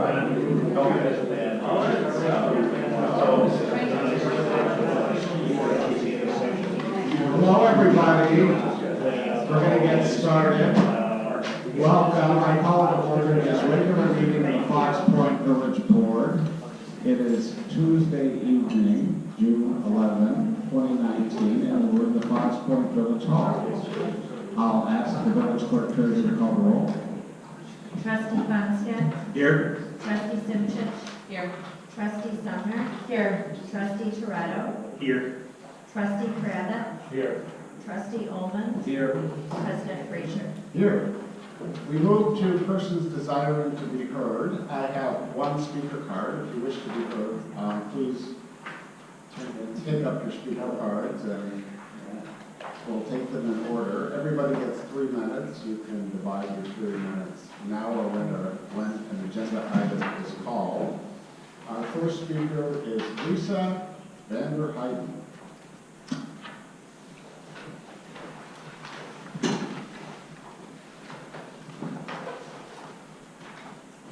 Hello, everybody. We're going to get started. Welcome. I call to order this regular meeting of the Fox Point Village Board. It is Tuesday evening, June 11, 2019, and we're in the Fox Point Village Hall. I'll ask the village clerk treasurer to call the roll. Trustee Funstead. Here. Trustee Simchich. Here. Trustee Sumner. Here. Trustee Toretto. Here. Trustee Craddock. Here. Trustee Ullman. Here. President Frazier. Here. We move to persons desiring to be heard. I have one speaker card. If you wish to be heard, please take up your speaker cards and we'll take them in order. Everybody gets 3 minutes. You can divide your 3 minutes now or when an agenda item is called. Our first speaker is Lisa Vander Heiden.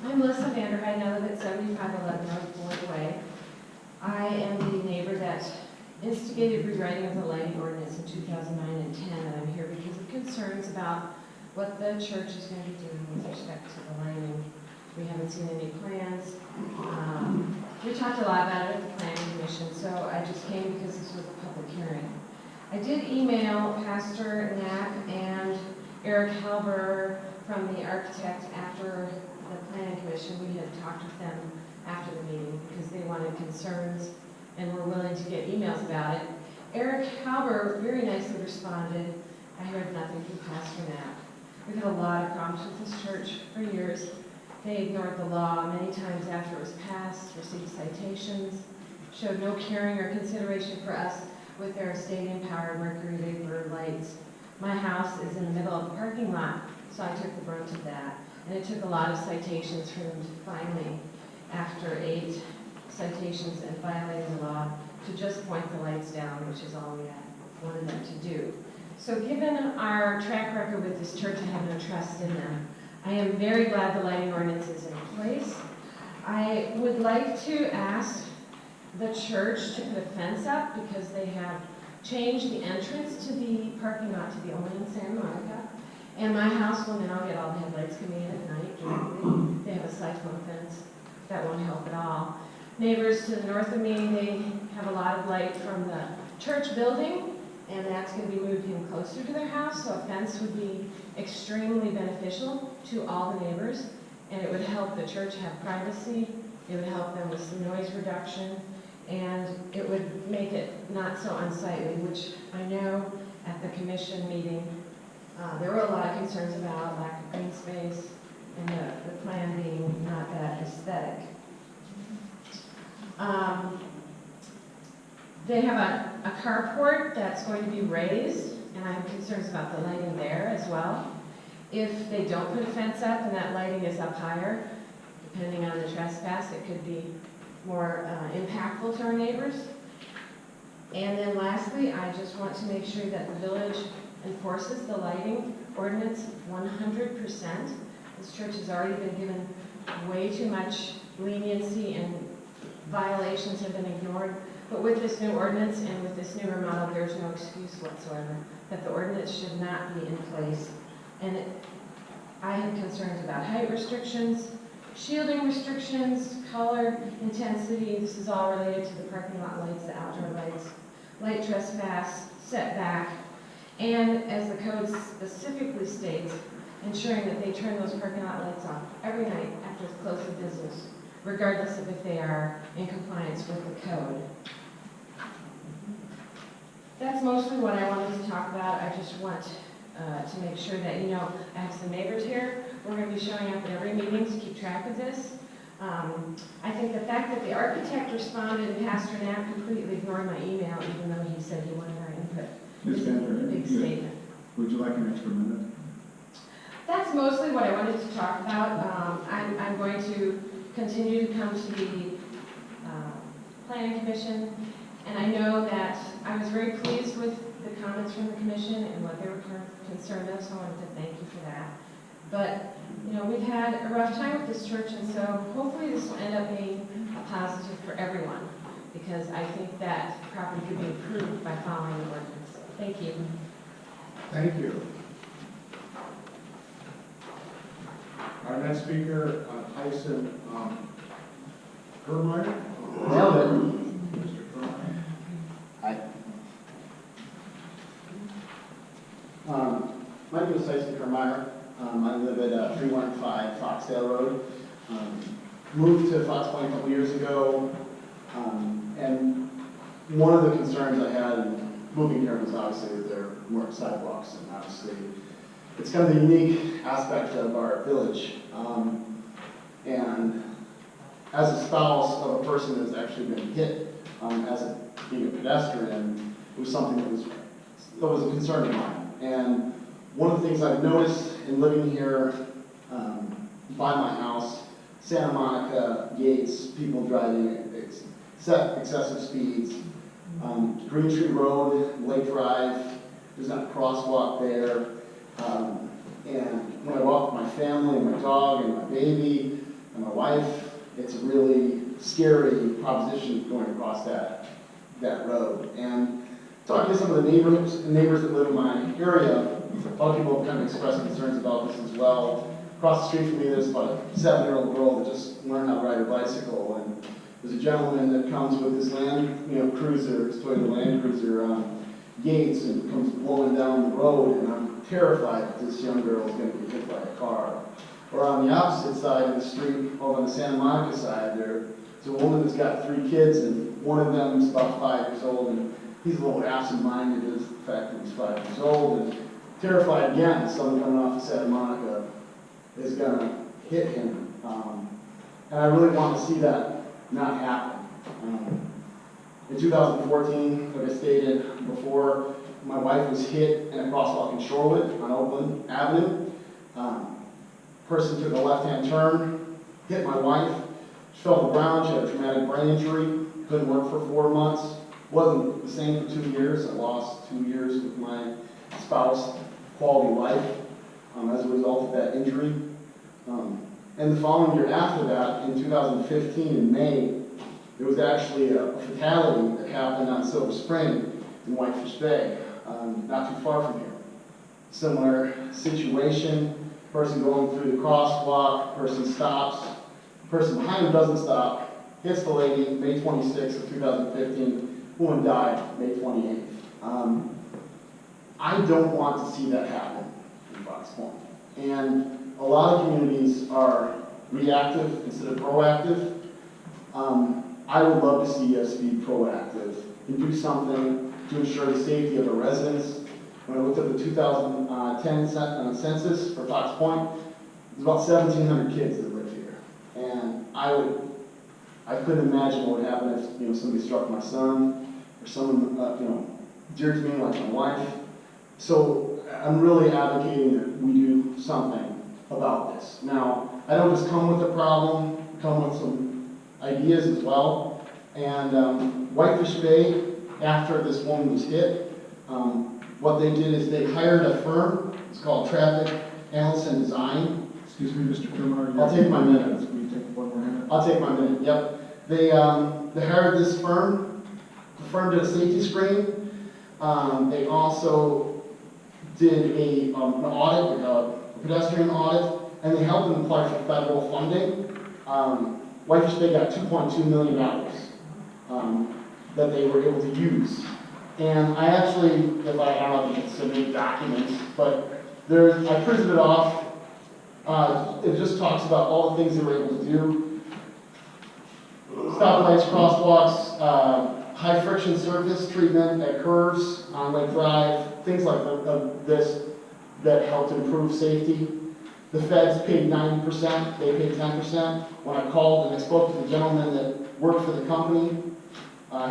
I'm Melissa Vander Heiden. I live at 7511 North Boyd Way. I am the neighbor that instigated rewriting of the lighting ordinance in 2009 and 10, and I'm here because of concerns about what the church is going to be doing with respect to the lighting. We haven't seen any plans. We talked a lot about it at the Planning Commission, so I just came because this was a public hearing. I did email Pastor Knapp and Eric Halber from the architect after the Planning Commission. We had talked with them after the meeting because they wanted concerns and were willing to get emails about it. Eric Halber very nicely responded. I heard nothing from Pastor Knapp. We've had a lot of problems with this church for years. They ignored the law many times after it was passed, received citations, showed no caring or consideration for us with their stadium-powered mercury vapor lights. My house is in the middle of the parking lot, so I took the brunt of that. And it took a lot of citations for them to finally, after 8 citations and violating the law, to just point the lights down, which is all we wanted them to do. So given our track record with this church, I have no trust in them. I am very glad the lighting ordinance is in place. I would like to ask the church to put a fence up because they have changed the entrance to the parking lot to be only in Santa Monica. And my house will now get all the headlights coming in at night directly. They have a cyclone fence. That won't help at all. Neighbors to the north of me, they have a lot of light from the church building, and that's going to be moved in closer to their house, so a fence would be extremely beneficial to all the neighbors, and it would help the church have privacy, it would help them with some noise reduction, and it would make it not so unsightly, which I know at the commission meeting, there were a lot of concerns about lack of green space and the plan being not that aesthetic. They have a carport that's going to be raised, and I have concerns about the lighting there as well. If they don't put a fence up and that lighting is up higher, depending on the trespass, it could be more impactful to our neighbors. And then lastly, I just want to make sure that the village enforces the lighting ordinance 100%. This church has already been given way too much leniency and violations have been ignored. But with this new ordinance and with this new remodel, there's no excuse whatsoever that the ordinance should not be in place. And I have concerns about height restrictions, shielding restrictions, color intensity. This is all related to the parking lot lights, the outdoor lights, light trespass, setback, and as the code specifically states, ensuring that they turn those parking lot lights off every night after the close of business, regardless of if they are in compliance with the code. That's mostly what I wanted to talk about. I just want to make sure that, you know, I have some neighbors here. We're going to be showing up at every meeting to keep track of this. I think the fact that the architect responded and Pastor Knapp completely ignored my email, even though he said he wanted our input, is a big statement. Would you like an extra minute? That's mostly what I wanted to talk about. I'm going to continue to come to the Planning Commission, and I know that I was very pleased with the comments from the Commission and what they were concerned of, so I wanted to thank you for that. But, you know, we've had a rough time with this church, and so hopefully this will end up being a positive for everyone, because I think that property could be improved by following the ordinance. Thank you. Thank you. Our next speaker, Tyson Kermeyer. Nailed it. Mr. Kermeyer. Hi. My name is Tyson Kermeyer. I live at 315 Foxdale Road. Moved to Fox Point a couple years ago, and one of the concerns I had in moving here was obviously that there weren't sidewalks, and obviously it's kind of the unique aspect of our village. And as a spouse of a person that's actually been hit, being a pedestrian, it was something that was a concern of mine. And one of the things I've noticed in living here by my house, Santa Monica Gates, people driving at excessive speeds, Green Tree Road, Lake Drive, there's not a crosswalk there. And when I walk with my family and my dog and my baby and my wife, it's a really scary proposition going across that road. And talking to some of the neighbors that live in my area, a lot of people have kind of expressed concerns about this as well. Across the street from me, there's about a 7-year-old girl that just learned how to ride her bicycle, and there's a gentleman that comes with his cruiser, his Toyota Land Cruiser, Gates, and comes blowing down the road, and I'm terrified that this young girl is going to be hit by a car. Or on the opposite side of the street, over on the Santa Monica side, there's a woman that's got 3 kids, and one of them's about 5 years old, and he's a little absent-minded as the fact that he's 5 years old, and terrified again that someone coming off of Santa Monica is going to hit him. And I really want to see that not happen. In 2014, like I stated before, my wife was hit in a crosswalk in Shorewood on Oakland Avenue. Person took a left-hand turn, hit my wife. She fell to the ground. She had a traumatic brain injury. Couldn't work for 4 months. Wasn't the same for 2 years. I lost 2 years with my spouse, quality of life, as a result of that injury. And the following year after that, in 2015, in May, there was actually a fatality that happened on Silver Spring in Whitefish Bay, not too far from here. Similar situation, person going through the crosswalk, person stops, person behind him doesn't stop, hits the lady, May 26th of 2015, woman died May 28th. I don't want to see that happen in Fox Point. And a lot of communities are reactive instead of proactive. I would love to see us be proactive and do something to ensure the safety of the residents. When I looked at the 2010 census for Fox Point, there's about 1,700 kids that live here. And I couldn't imagine what would happen if somebody struck my son or someone dear to me like my wife. So I'm really advocating that we do something about this. Now, I don't just come with a problem, come with some ideas as well. And Whitefish Bay, after this woman was hit, what they did is they hired a firm. It's called Traffic Analysis and Design. Excuse me, Mr. Kermeyer. I'll take my minute. Will you take 1 more minute? I'll take my minute, yep. They hired this firm. The firm did a safety screen. They also did an audit, a pedestrian audit, and they helped them apply for federal funding. Whitefish Bay got $2.2 million that they were able to use. And I actually, if I don't know if you can submit documents, but I printed it off. It just talks about all the things they were able to do. Stoplights, crosswalks, high friction surface treatment at curves on Lake Drive, things like this that helped improve safety. The feds paid 90%, they paid 10%. When I called and I spoke to the gentleman that worked for the company,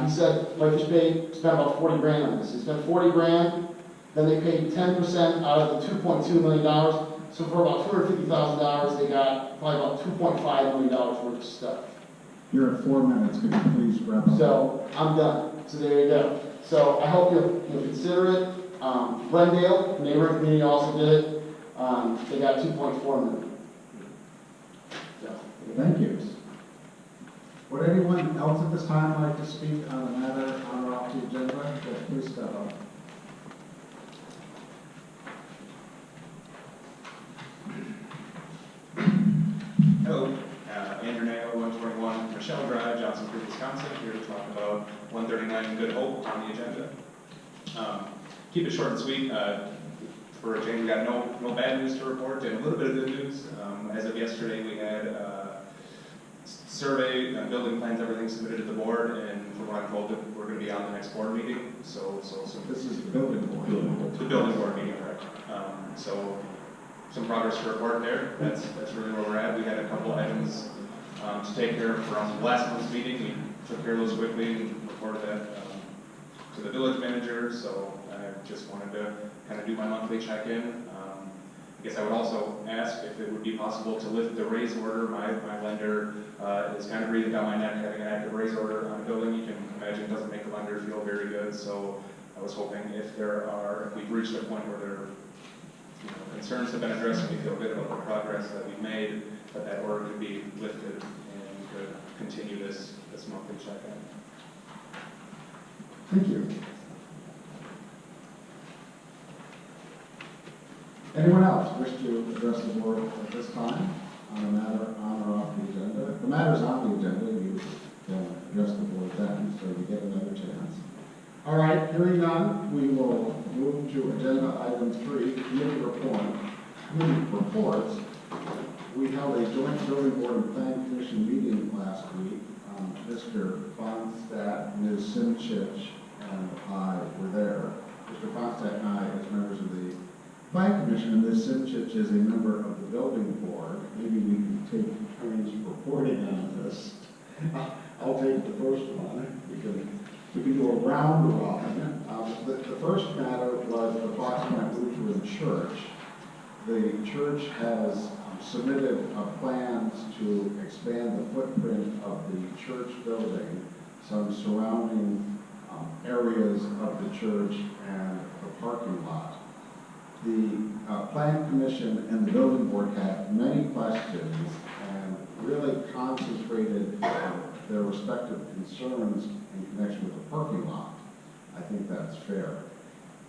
he said Whitefish Bay spent about 40 grand on this. They spent 40 grand, then they paid 10% out of the $2.2 million. So for about $250,000, they got probably about $2.5 million worth of stuff. You're at 4 minutes. Could you please wrap up? So I'm done. So there you go. So I hope you'll consider it. Glendale, neighboring community, also did it. They got 2.4 million. So, Thank you. Would anyone else at this time like to speak on a matter on or off the agenda? Yes, please step up. Hello, Andrew Nagle, 121 Michelle Drive, Johnson Creek, Wisconsin, here to talk about 139 Good Hope on the agenda. Keep it short and sweet. For a change, we got no bad news to report and a little bit of good news. As of yesterday, we had survey, building plans, everything submitted to the board, and from what I'm told, we're going to be on the next board meeting. So This is the building board. the building board meeting, correct? So some progress to report there. That's really where we're at. We had a couple items to take care of from last month's meeting. We took care of those quickly and reported that to the village manager. So I just wanted to kind of do my monthly check-in. I guess I would also ask if it would be possible to lift the raise order. My lender is kind of breathing down my neck having an active raise order on a building. You can imagine it doesn't make the lender feel very good. So I was hoping if we've reached a point where concerns have been addressed and we feel good about the progress that we've made, that order could be lifted and we could continue this monthly check-in. Thank you. Anyone else wish to address the board at this time on a matter on or off the agenda? The matters on the agenda, you can address the board then, so you get another chance. All right, hearing none, we will move to agenda item 3, committee reports. We held a joint building board and planning commission meeting last week. Mr. Fonstadt, Ms. Simchich, and I were there. Mr. Fonstadt and I, as members of the planning commission, and Ms. Simchich is a member of the building board. Maybe we can take turns reporting on this. I'll take the first one. We can do a round robin. The first matter was the Fox Point Lutheran Church. The church has submitted plans to expand the footprint of the church building, some surrounding areas of the church and the parking lot. The Plan Commission and the Building Board had many questions and really concentrated their respective concerns in connection with the parking lot. I think that's fair.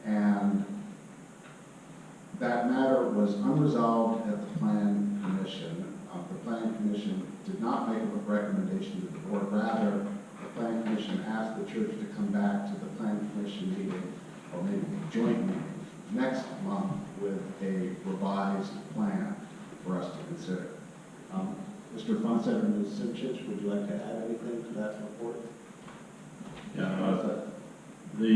And that matter was unresolved at the Plan Commission. The Plan Commission did not make a recommendation to the board. Rather, the Plan Commission asked the church to come back to the Plan Commission meeting, or maybe a joint meeting, next month with a revised plan for us to consider. Mr. Fonseca and Ms. Simchich, would you like to add anything to that report? Yeah, the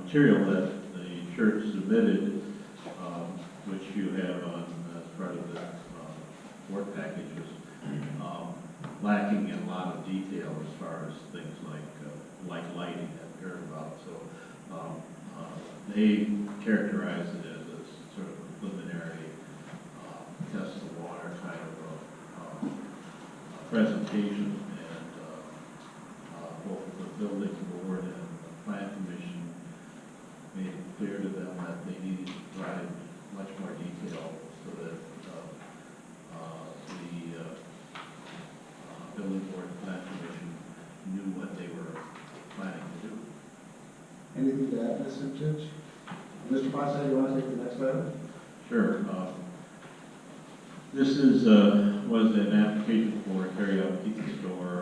material that the church submitted, which you have on as part of the work package, was lacking in a lot of detail as far as things like lighting that we heard about. So they characterize it as a sort of preliminary test the water kind of presentation, and both the building board and the plan commission made it clear to them that they needed to provide much more detail so that the building board and plan commission knew what they were planning to do. Anything to add, Ms. Simchich? Mr. Fonseca, you want to take the next item? Sure. This was an application for a carry-out pizza store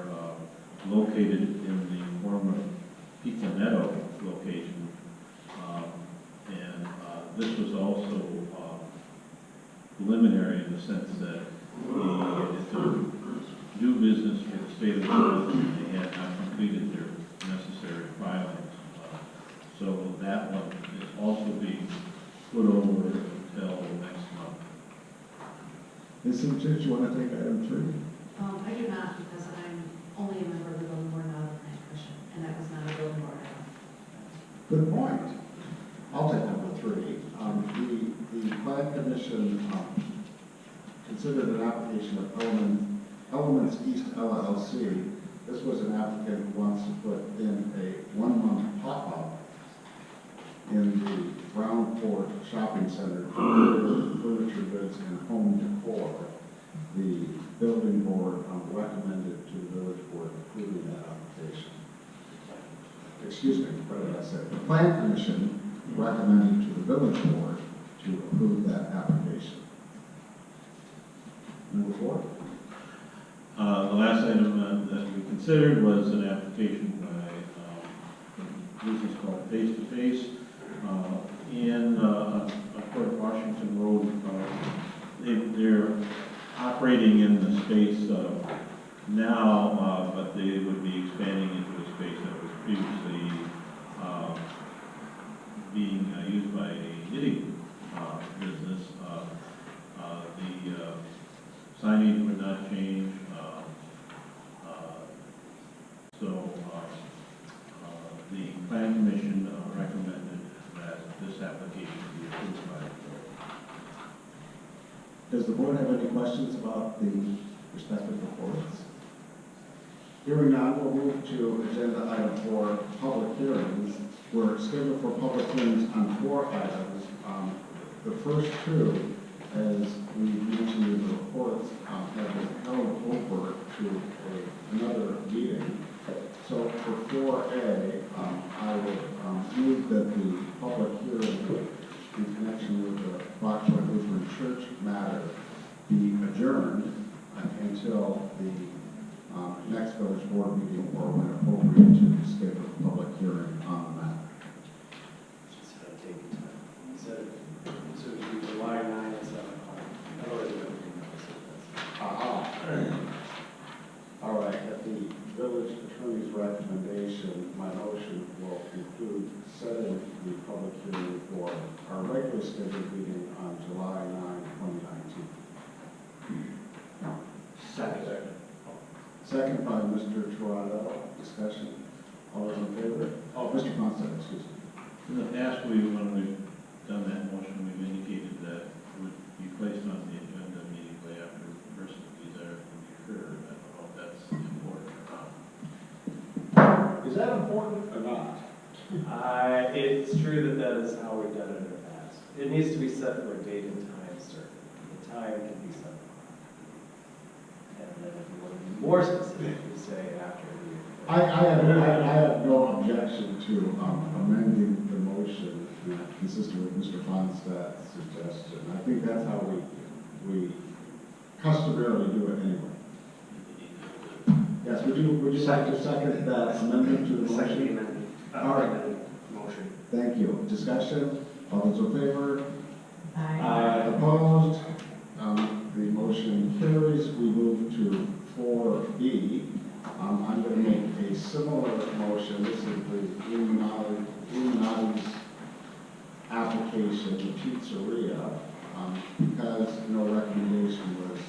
located in the former Pizza Meadow location. And this was also preliminary in the sense that it's a new business for the state of Wisconsin. They had not completed their necessary filings. So that one is also being put over until next month. Ms. Simchich, you want to take item 3? I do not, because I'm only a member of the building board, not of the planning commission, and that was not a building board item. Good point. I'll take number 3. The Plan Commission considered an application of Elements East LLC. This was an applicant who wants to put in a 1-month pop-up in the Brownport Shopping Center for furniture goods and home decor. The building board recommended to the village board approving that application. Excuse me, what did I say? The plan commission recommended to the village board to approve that application. Number 4. The last item that we considered was an application by a business called Face to Face in Port Washington Road. They're operating in the space now, but they would be expanding into a space that was previously being used by a knitting business. The signage would not change. The plan commission recommended that this application be approved by the board. Does the board have any questions about the respective reports? Hearing none, we'll move to agenda item 4, public hearings. We're scheduled for public hearings on 4 items. The first 2, as we mentioned in the reports, have been held over to another meeting. So for 4A, I would move that the public hearing in connection with the Rockland Lutheran Church matter be adjourned until the next village board meeting, or when appropriate, to schedule a public hearing on the matter. Instead of taking time. Instead of, so it should be July 9 at 7 o'clock. Otherwise, it would be noticed. All right, at the village attorney's recommendation, my motion will include setting the public hearing for our regular scheduled meeting on July 9, 2019. Second. Second by Mr. Toronto. Discussion. All those in favor? Oh, Mr. Constance, excuse me. In the past, when we've done that motion, we've indicated that it would be placed on the agenda immediately after the person's desire to be heard. I don't know if that's important or not. Is that important or not? It's true that is how we've done it in the past. It needs to be set for a date and time certain. The time can be set. And then if you want to be more specific, you say after the. I have no objection to amending the motion consistent with Mr. Fonstadt's suggestion. I think that's how we customarily do it anyway. Yes, would you like to second that amendment to the motion? Second amendment. All right. Motion. Thank you. Discussion? All those in favor? Aye. Opposed? The motion carries. We move to 4B. I'm going to make a similar motion. This is the Illuminati's application, the pizzeria, because no recommendation was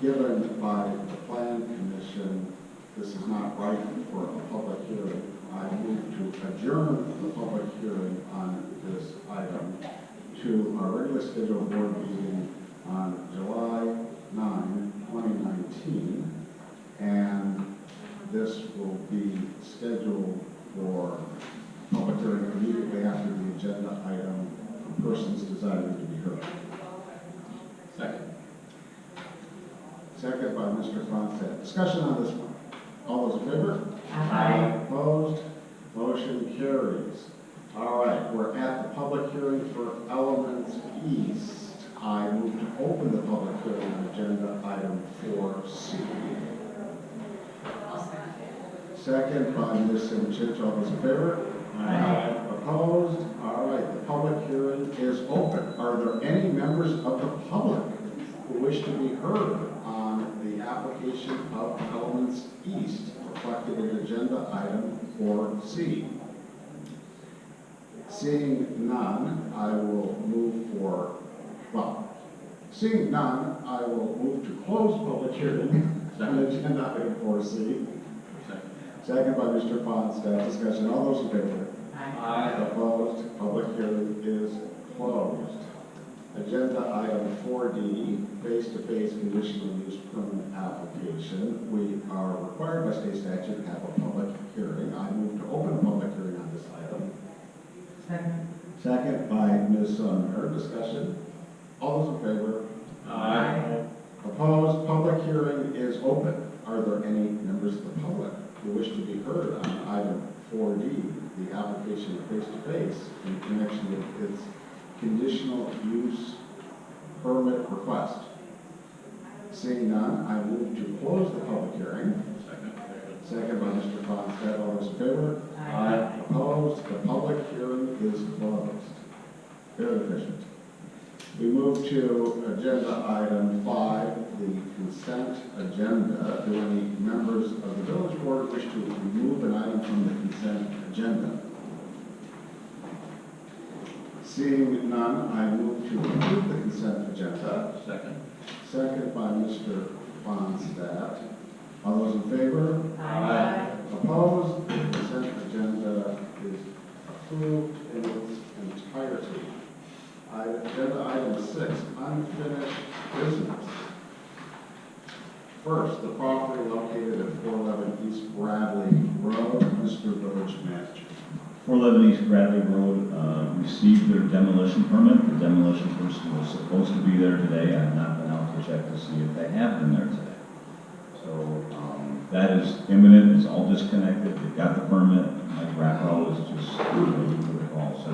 given by the plan commission. This is not right for a public hearing. I move to adjourn the public hearing on this item to our regular scheduled board meeting on July 9, 2019. And this will be scheduled for public hearing immediately after the agenda item for persons desiring to be heard. Second. Second by Mr. Fonstad. Discussion on this one. All those in favor? Aye. Opposed? Motion carries. All right, we're at the public hearing for Elements East. I move to open the public hearing on agenda item 4C. Second by Ms. Simchich. All those in favor? Aye. Opposed? All right, the public hearing is open. Are there any members of the public who wish to be heard on the application of Elements East reflected in agenda item 4C? Seeing none, I will move seeing none, I will move to close public hearing on agenda item 4C. Second by Mr. Fonstad. Discussion. All those in favor? Aye. Opposed? Public hearing is closed. Agenda item 4D, face-to-face conditional use permit application. We are required by state statute to have a public hearing. I move to open a public hearing on this item. Second. Second by Ms. Sumner. Discussion. All those in favor? Aye. Opposed? Public hearing is open. Are there any members of the public who wish to be heard on item 4D, the application of face-to-face in connection with its conditional use permit request? Seeing none, I move to close the public hearing. Second by Mr. Fonstad. All those in favor? Aye. Opposed? The public hearing is closed. Very efficient. We move to agenda item 5, the consent agenda. Do any members of the village board wish to remove an item from the consent agenda? Seeing none, I move to approve the consent agenda. Second. Second by Mr. Fonstad. All those in favor? Aye. Opposed? The consent agenda is approved in its entirety. Agenda item 6, unfinished business. First, the property located at 411 East Bradley Road. Mr. Village Manager. 411 East Bradley Road received their demolition permit. The demolition person was supposed to be there today. I have not been out to check to see if they have been there today. So that is imminent. It's all disconnected. They've got the permit. Mike Racco is just waiting for the call. So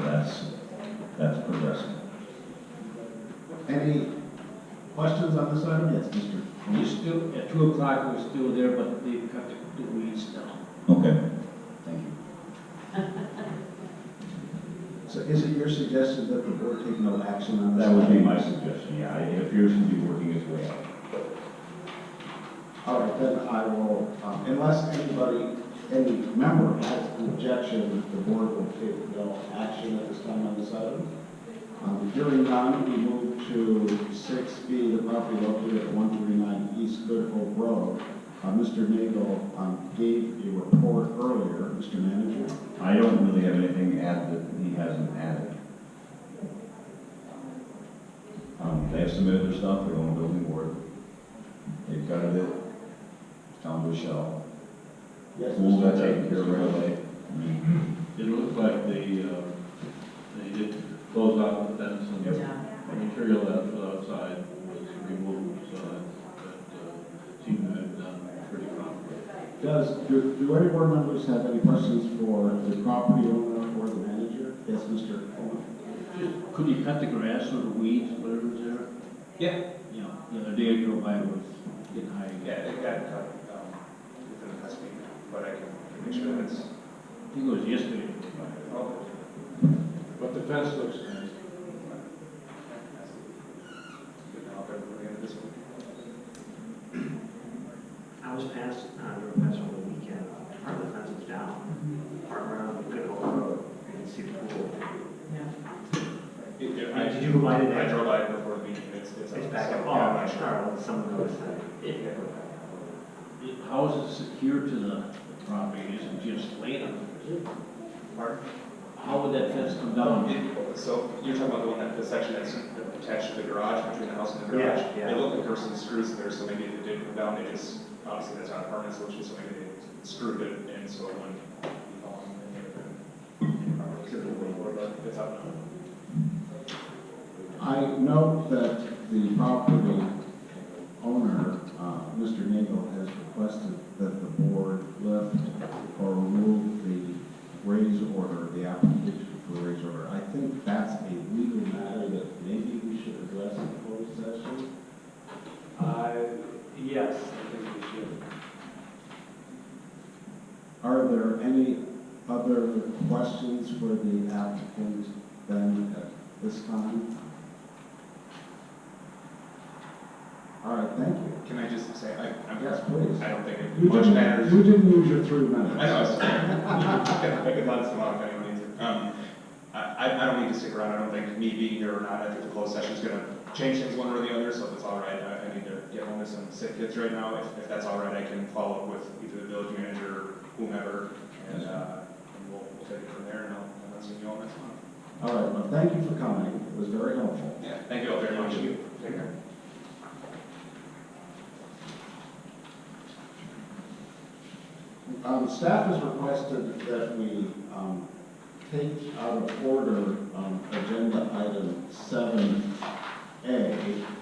that's progressing. Any questions on this item? Yes, Mr. We still, at 2 o'clock, we're still there, but they cut the weeds down. Okay. Thank you. So is it your suggestion that the board take no action on this? That would be my suggestion. Yeah, it appears to be working its way out. All right, then I will, unless any member has an objection, the board will take no action at this time on this item. Hearing none, we move to 6B, the property located at 139 East Good Hope Road. Mr. Nagel gave a report earlier. Mr. Manager? I don't really have anything to add that he hasn't added. They have submitted their stuff, they're going to building board. They've gutted it, it's down to a shell. Yes, Pool got Mr. taken care of right away. It looks like they did close off the fence and Yep. the material that was outside was removed, so that seemed to have done pretty promptly. Do any board members have any questions for the property owner or the manager? Yes, Mr. Coleman. Just, could you cut the grass or the weeds, whatever's there? Yeah. You know, the other day I drove by, it was getting high again. Yeah, it got cut within the past week, but I can make sure that it's. I think it was yesterday. I drove by. Oh. But the fence looks nice. Good now, but we're gonna this one. I was past, drove past over the weekend, part of the fence was down, part around the Good Hope Road, you can see the pool. Did you go by today? I drove by before the meeting, it's It's back up, Yeah, I'm not oh, sure. alright, well, someone noticed that. How is it secured to the property? Is it just laying? Pardon? How would that fence come down? So you're talking about the one that, the section that's attached to the garage, between the house and the garage? Yeah, yeah. It looked like there were some screws there, so maybe it didn't come down, they just, obviously that's not a permanent solution, so maybe they screwed it in so it wouldn't be falling. But it's up now. I note that the property owner, Mr. Nagel, has requested that the board lift or remove the raise order, the application for raise order. I think that's a legal matter that maybe we should address in closed session. Yes, I think we should. Are there any other questions for the applicant then at this time? All right, thank you. Can I just say, I'm. Yes, please. I don't think it You much matters. didn't use your 3 minutes. I know, I could let some off if anyone needs it. I don't need to stick around, I don't think me being here or not, I think the closed session is gonna change things one way or the other, so if it's all right, I need to get home to some sick kids right now. If that's all right, I can follow up with either the village manager or whomever, and we'll take it from there, and I'll see you all next month. All right, well, thank you for coming. It was very helpful. Yeah, thank you all very much. Take care. Staff has requested that we take out of order agenda item 7A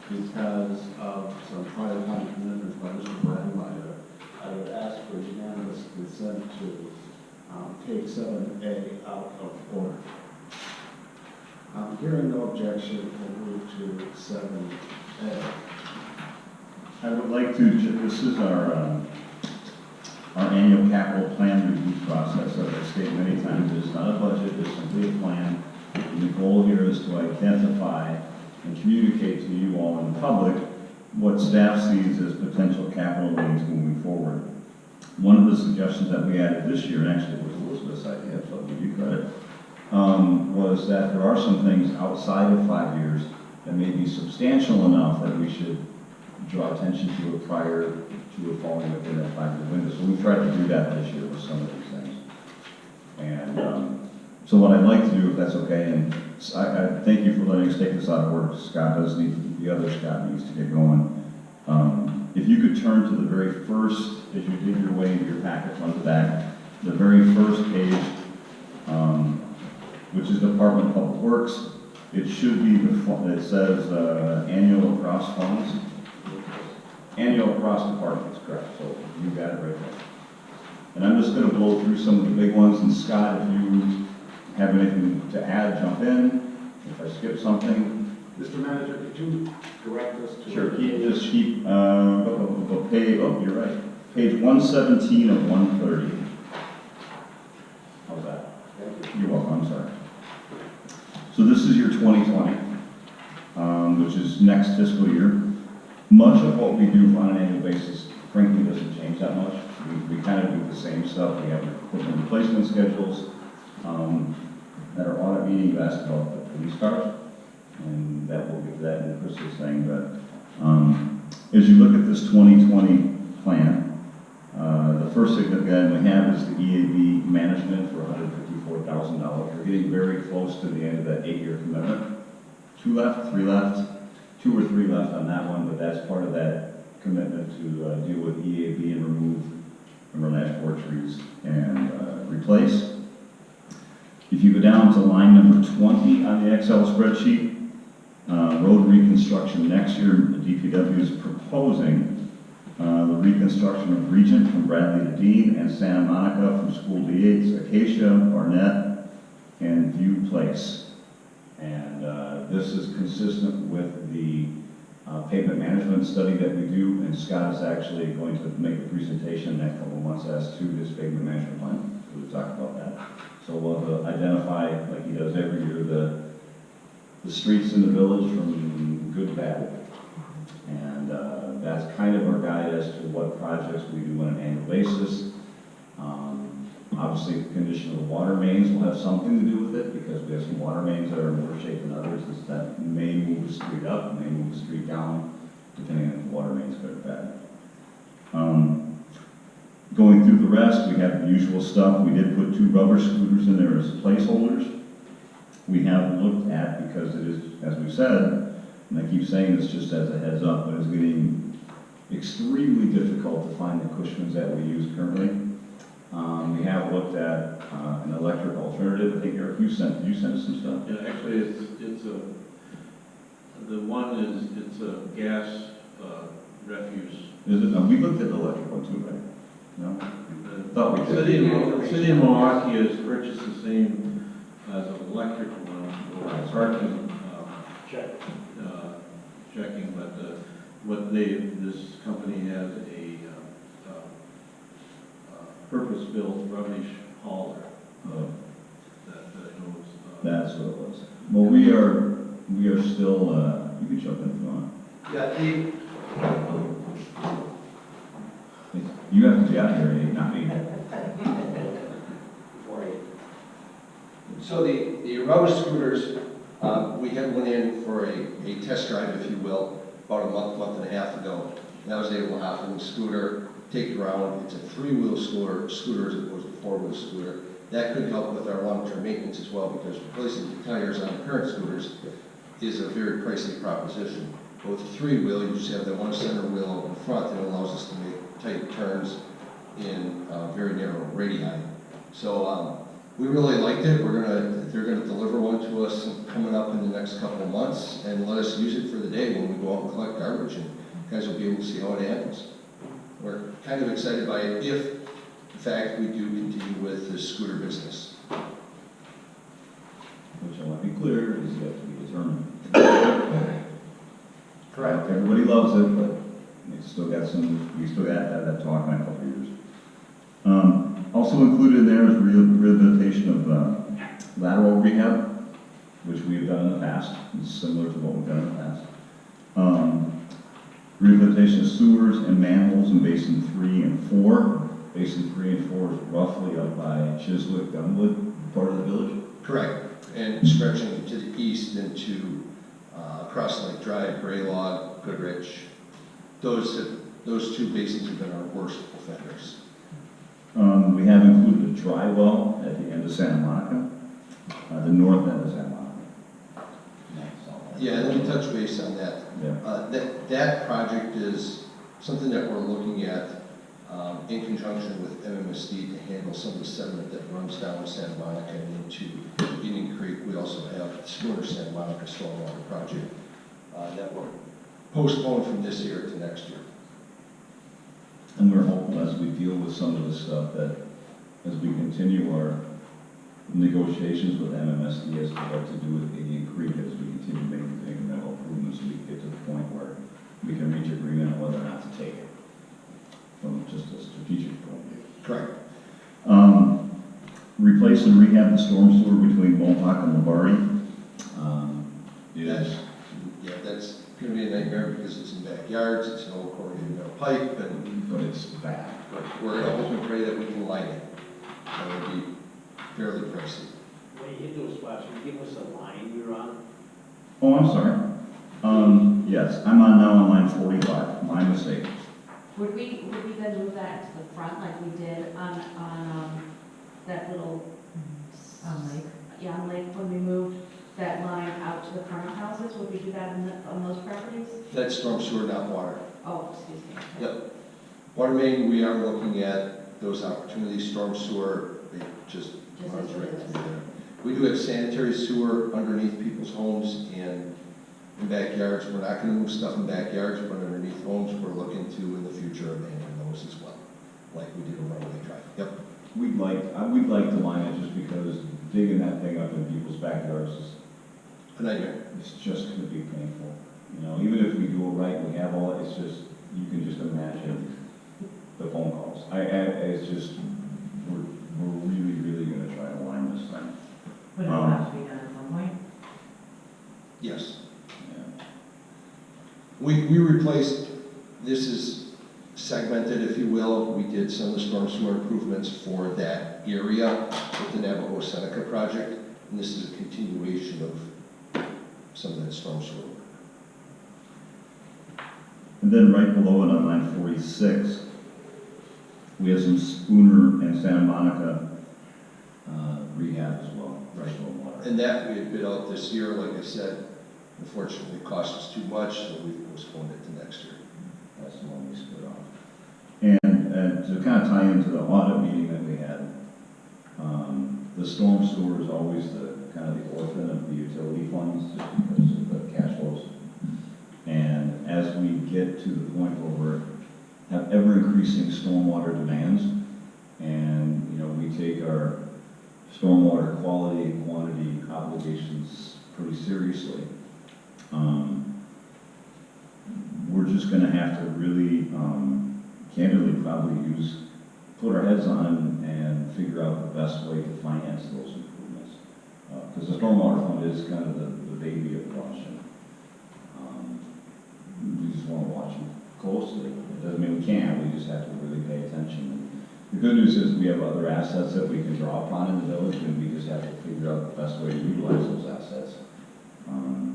because of some prior time commitments by Mr. Brandmeier. I would ask for unanimous consent to take 7A out of order. Hearing no objection, we'll move to 7A. I would like to, this is our annual capital plan review process. As I stated many times, it's not a budget, it's simply a plan. And the goal here is to identify and communicate to you all in the public what staff sees as potential capital needs moving forward. One of the suggestions that we added this year, and actually it was Elizabeth's idea, so I'll give you credit, was that there are some things outside of 5 years that may be substantial enough that we should draw attention to it prior to it falling within that 5-year window. So we've tried to do that this year with some of these things. And so what I'd like to do, if that's okay, and I thank you for letting us take this out of order. Scott does need, the other Scott needs to get going. If you could turn to the very first, as you dig your way into your packet front to back, the very first page, which is Department of Public Works. It should be, it says annual across funds. Annual across departments, correct. So you got it right there. And I'm just going to blow through some of the big ones. And Scott, if you have anything to add, jump in. If I skip something. Mr. Manager, could you direct us to? Sure, keep, page, oh, you're right. Page 117 of 130. How's that? Thank you. You're welcome, I'm sorry. So this is your 2020, which is next fiscal year. Much of what we do on an annual basis, frankly, doesn't change that much. We kind of do the same stuff. We have equipment replacement schedules. At our audit meeting, you asked about the police cars, and that we'll get to that in Chris's thing. But as you look at this 2020 plan, the first significant item we have is the EAB management for $154,000. We're getting very close to the end of that 8-year commitment. 2 left, 3 left, 2 or 3 left on that one, but that's part of that commitment to deal with EAB and remove Timberland board trees and replace. If you go down to line number 20 on the Excel spreadsheet, road reconstruction next year, the DPW is proposing the reconstruction of Regent from Bradley to Dean and Santa Monica from School D8, Acacia, Barnett, and View Place. And this is consistent with the pavement management study that we do, and Scott is actually going to make a presentation in the next couple of months as to his pavement management plan. So we'll talk about that. So we'll identify, like he does every year, the streets in the village from good to bad. And that's kind of our guide as to what projects we do on an annual basis. Obviously, the condition of the water mains will have something to do with it because we have some water mains that are in worse shape than others. That may move the street up, may move the street down, depending on if the water main's good or bad. Going through the rest, we have the usual stuff. We did put 2 rubber scooters in there as placeholders. We have looked at, because it is, as we said, and I keep saying this just as a heads up, but it's getting extremely difficult to find the Cushmans that we use currently. We have looked at an electric alternative. I think Eric, you sent us some stuff. Yeah, actually, it's a, the one is, it's a gas refuse. Is it? We looked at the electric one too, right? No? Thought we did. City of Milwaukee has purchased the same as an electric one. It's hard to checking, but what this company has a purpose-built rubbish hauler that knows. That's what it was. Well, we are still. You can jump in if you want. Yeah, You have to be out here, not me. so the rubber scooters, we had went in for a test drive, if you will, about a month and a half ago. And I was able to offer them a scooter, take it around. It's a 3-wheel scooter as opposed to a 4-wheel scooter. That could help with our long-term maintenance as well, because replacing the tires on the current scooters is a very pricey proposition. But with a 3-wheel, you just have that one center wheel in front that allows us to make tight turns in very narrow radii. So We really liked it. They're gonna deliver one to us coming up in the next couple of months and let us use it for the day when we go out and collect garbage, and you guys will be able to see how it handles. We're kind of excited by it if, in fact, we do continue with the scooter business. Which I want to be clear is yet to be determined. Correct. Everybody loves it, but we still got to have that talk in a couple of years. Also included in there is rehabilitation of lateral rehab, which we have done in the past. It's similar to what we've done in the past. Rehabilitation of sewers and manholes in Basin 3 and 4. Basin 3 and 4 is roughly up by Chiswick, Gunwood, part of the village. Correct. And stretching to the east into Cross Lake Drive, Graylog, Goodrich. Those two basins have been our worst offenders. We have included a dry well at the end of Santa Monica, the north end of Santa Monica. Yeah, let me touch base on that. Yeah. That project is something that we're looking at in conjunction with MMSD to handle some of the sediment that runs down Santa Monica and into Indian Creek. We also have the Schooner Santa Monica Stormwater Project that will postpone from this year to next year. And we're hopeful as we deal with some of this stuff that as we continue our negotiations with MMSD as to what to do with Indian Creek, as we continue making incremental improvements, we get to the point where we can reach agreement on whether or not to take it from just a strategic point of view. Correct. Replace and rehab the storm sewer between Mohawk and Lombardi. That's going to be a nightmare because it's in backyards, it's an old corrugated metal pipe, but it's bad. But we're going to hope and pray that we can line it. That would be fairly pricey. When you hit those spots, will you give us a line you're on? Oh, I'm sorry. Yes, I'm now on line 45. My mistake. Would we then move that to the front like we did on that little, Lake. yeah, on Lake, when we moved that line out to the front of houses? Would we do that on those properties? That's storm sewer, not water. Oh, excuse me. Yep. Water main, we are looking at those opportunities. Storm sewer, it just runs as right it is. through there. We do have sanitary sewer underneath people's homes and in backyards. We're not going to move stuff in backyards, but underneath homes, we're looking to in the future abandon those as well, like we did on Runaway Drive. Yep. We'd like to line it just because digging that thing up in people's backyards is A nightmare. It's just going to be painful. You know, even if we do it right, we have all, it's just, you can just imagine the phone calls. It's just, we're really, really going to try to line this thing. Would it have to be done at some point? Yes. Yeah. We replaced, this is segmented, if you will. We did some of the storm sewer improvements for that area with the Navajo Seneca project, and this is a continuation of some of that storm sewer work. And then right below it on line 46, we have some Schooner and Santa Monica rehab as well. Right. Stormwater. And that we had bid out this year, like I said, unfortunately it cost us too much, so we've postponed it to next year. That's the one we split off. And to kind of tie into the audit meeting that we had, the storm sewer is always the kind of the orphan of the utility funds just because of the cash flows. And as we get to the point where we have ever increasing stormwater demands, and you know we take our stormwater quality and quantity obligations pretty seriously, we're just going to have to really candidly probably put our heads on and figure out the best way to finance those improvements. Because the stormwater fund is kind of the baby of Washington. We just want to watch them closely. It doesn't mean we can't, we just have to really pay attention. The good news is we have other assets that we can draw upon in the village, and we just have to figure out the best way to utilize those assets.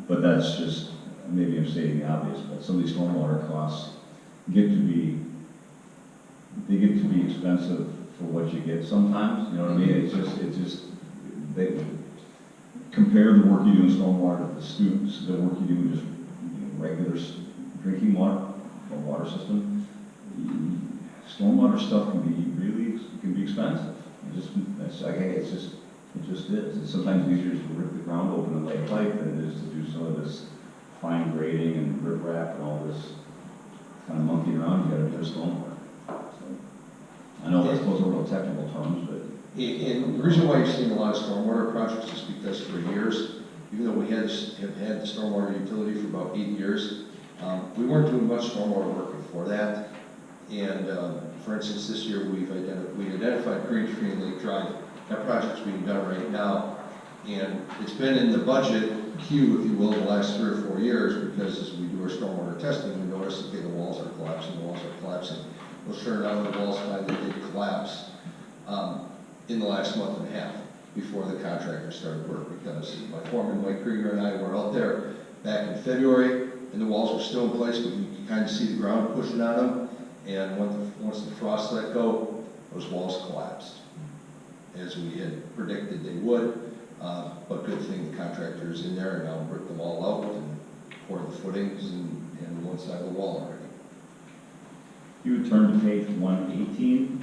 But that's just, maybe I'm stating the obvious, but some of these stormwater costs get to be expensive for what you get sometimes, you know what I mean? It's just, they compare the work you do in stormwater to the students, the work you do in just regular drinking water or water system. Stormwater stuff can be expensive. It's just It just is. It's sometimes easier to rip the ground open and lay a pipe than it is to do some of this fine grading and riprap and all this kind of monkey around. You gotta do stormwater. So, I know those are real technical terms, but. And the reason why you've seen a lot of stormwater projects is because for years, even though we have had the stormwater utility for about 8 years, we weren't doing much stormwater work before that. And for instance, this year we identified Green Tree and Lake Drive. That project's being done right now. And it's been in the budget queue, if you will, the last 3 or 4 years, because as we do our stormwater testing, we notice, okay, the walls are collapsing. Well, sure enough, the walls finally did collapse in the last month and a half before the contractor started work, because my foreman, Mike Krieger, and I were out there back in February, and the walls were still in place, but you could kind of see the ground pushing on them. And once the frost let go, those walls collapsed, as we had predicted they would. But good thing the contractor is in there and now bricked them all out and poured the footings and one side of the wall already. You would turn to page 118.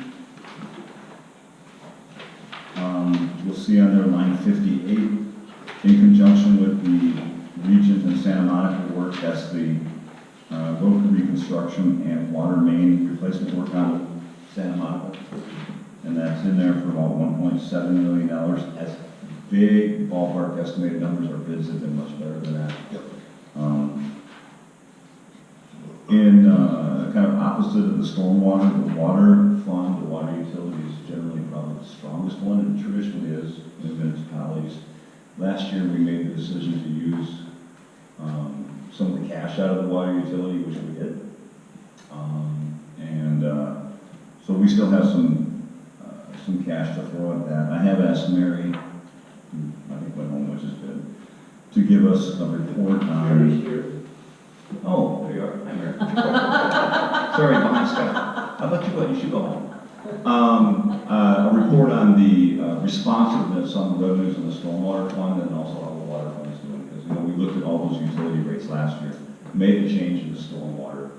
You'll see on there line 58, in conjunction with the Regent and Santa Monica work, that's the road reconstruction and water main replacement work on Santa Monica. And that's in there for about $1.7 million. As big ballpark estimated numbers, our bids have been much better than that. Yep. In kind of opposite of the stormwater, the water fund, the water utility is generally probably the strongest one, and traditionally is in municipalities. Last year we made the decision to use some of the cash out of the water utility, which we did. So we still have some cash to throw at that. I have asked Mary, who I think went home, which is good, to give us a report on. Oh, there you are. Hi, Mary. Sorry, behind Scott. How about you go? You should go home. A report on the responsiveness on the revenues in the stormwater fund and also how the water fund is doing. Because we looked at all those utility rates last year, made a change in the stormwater.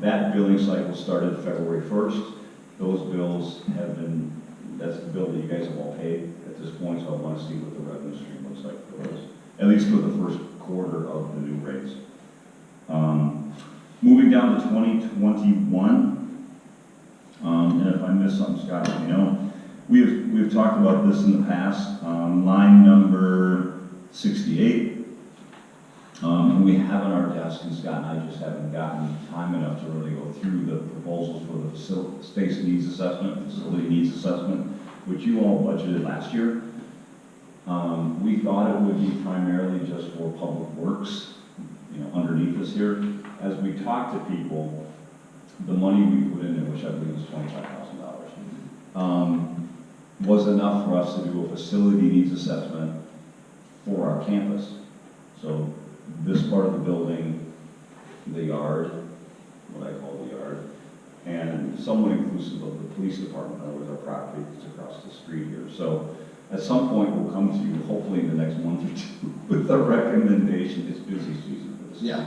That billing cycle started February 1st. Those bills have been, that's the bill that you guys have all paid at this point, so I want to see what the revenue stream looks like for those, at least for the first quarter of the new rates. Moving down to 2021, and if I miss something, Scott, let me know. We've talked about this in the past. Line number 68. We have on our desk, and Scott and I just haven't gotten time enough to really go through the proposals for the space needs assessment, facility needs assessment, which you all budgeted last year. We thought it would be primarily just for public works, underneath us here. As we talk to people, the money we put in there, which I believe was $25,000, was enough for us to do a facility needs assessment for our campus. So this part of the building, the yard, what I call the yard, and somewhat inclusive of the police department, in other words, our property that's across the street here. So at some point we'll come to you, hopefully in the next month or two, with a recommendation. It's busy season for this. Yeah.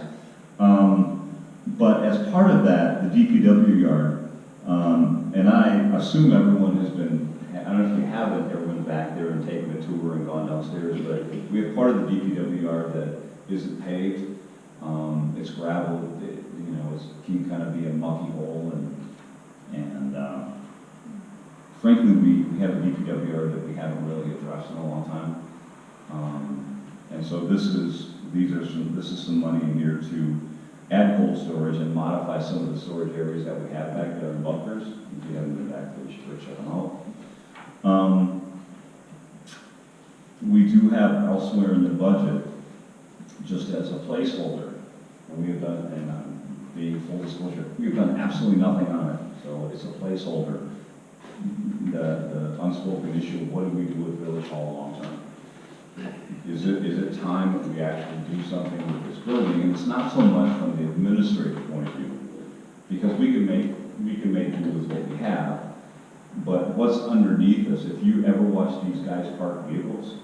But as part of that, the DPW yard, and I assume everyone has been, I don't know if you haven't ever been back there and taken a tour and gone downstairs, but we have part of the DPW yard that isn't paved. It's gravel. It can kind of be a mucky hole, and frankly, we have a DPW yard that we haven't really addressed in a long time. And so this is some money in here to add cold storage and modify some of the storage areas that we have back there in bunkers. If you haven't been back there, you should check them out. We do have elsewhere in the budget, just as a placeholder, and we have done, and being full disclosure, we have done absolutely nothing on it. So it's a placeholder. The unspoken issue of what do we do with Village Hall long term? Is it time that we actually do something with this building? And it's not so much from the administrative point of view, because we can make do with what we have. But what's underneath us, if you ever watch these guys park vehicles,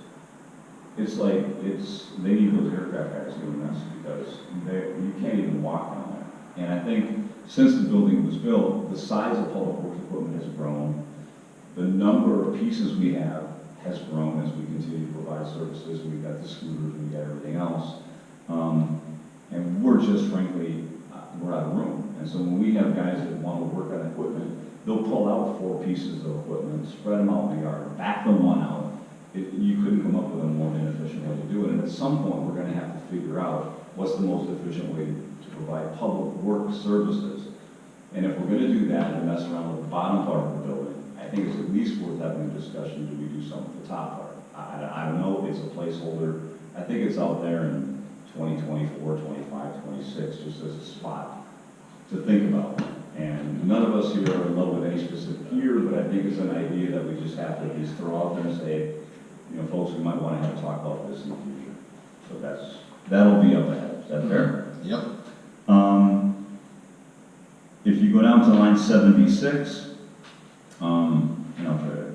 it's like they need those aircraft guys doing this, because you can't even walk down there. And I think since the building was built, the size of public works equipment has grown. The number of pieces we have has grown as we continue to provide services. We've got the scooters, we've got everything else. And we're just frankly, we're out of room. And so when we have guys that want to work on equipment, they'll pull out 4 pieces of equipment, spread them out in the yard, back them one out. You couldn't come up with a more inefficient way to do it. And at some point, we're going to have to figure out what's the most efficient way to provide public work services. And if we're going to do that and mess around with the bottom part of the building, I think it's at least worth having a discussion, do we do something with the top part? I don't know, it's a placeholder. I think it's out there in 2024, 25, 26, just as a spot to think about. And none of us here are in love with any specific year, but I think it's an idea that we just have to at least throw out there and say, you know, folks, we might want to have a talk about this in the future. So that'll be up ahead. Is that fair? Yep. If you go down to line 76, and I'll try to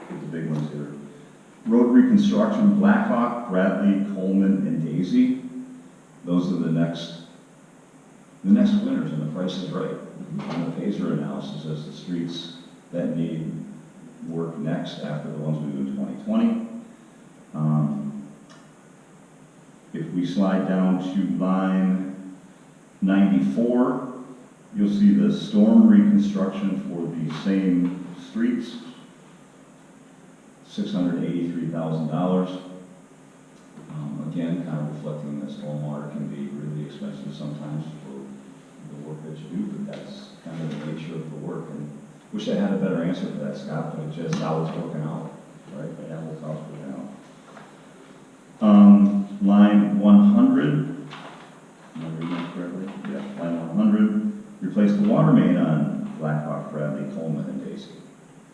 get the big ones here. Road reconstruction, Blackhawk, Bradley, Coleman, and Daisy. Those are the next winners, and the price is right. On the Pacer analysis as the streets that need work next after the ones we do in 2020. If we slide down to line 94, you'll see the storm reconstruction for the same streets, $683,000. Again, kind of reflecting that stormwater can be really expensive sometimes for the work that you do, but that's kind of the nature of the work. And wish I had a better answer for that, Scott, but it's just how it's working out, right? But that was how it's working out. Line 100, am I reading that correctly? Yeah, line 100, replace the water main on Blackhawk, Bradley, Coleman, and Daisy,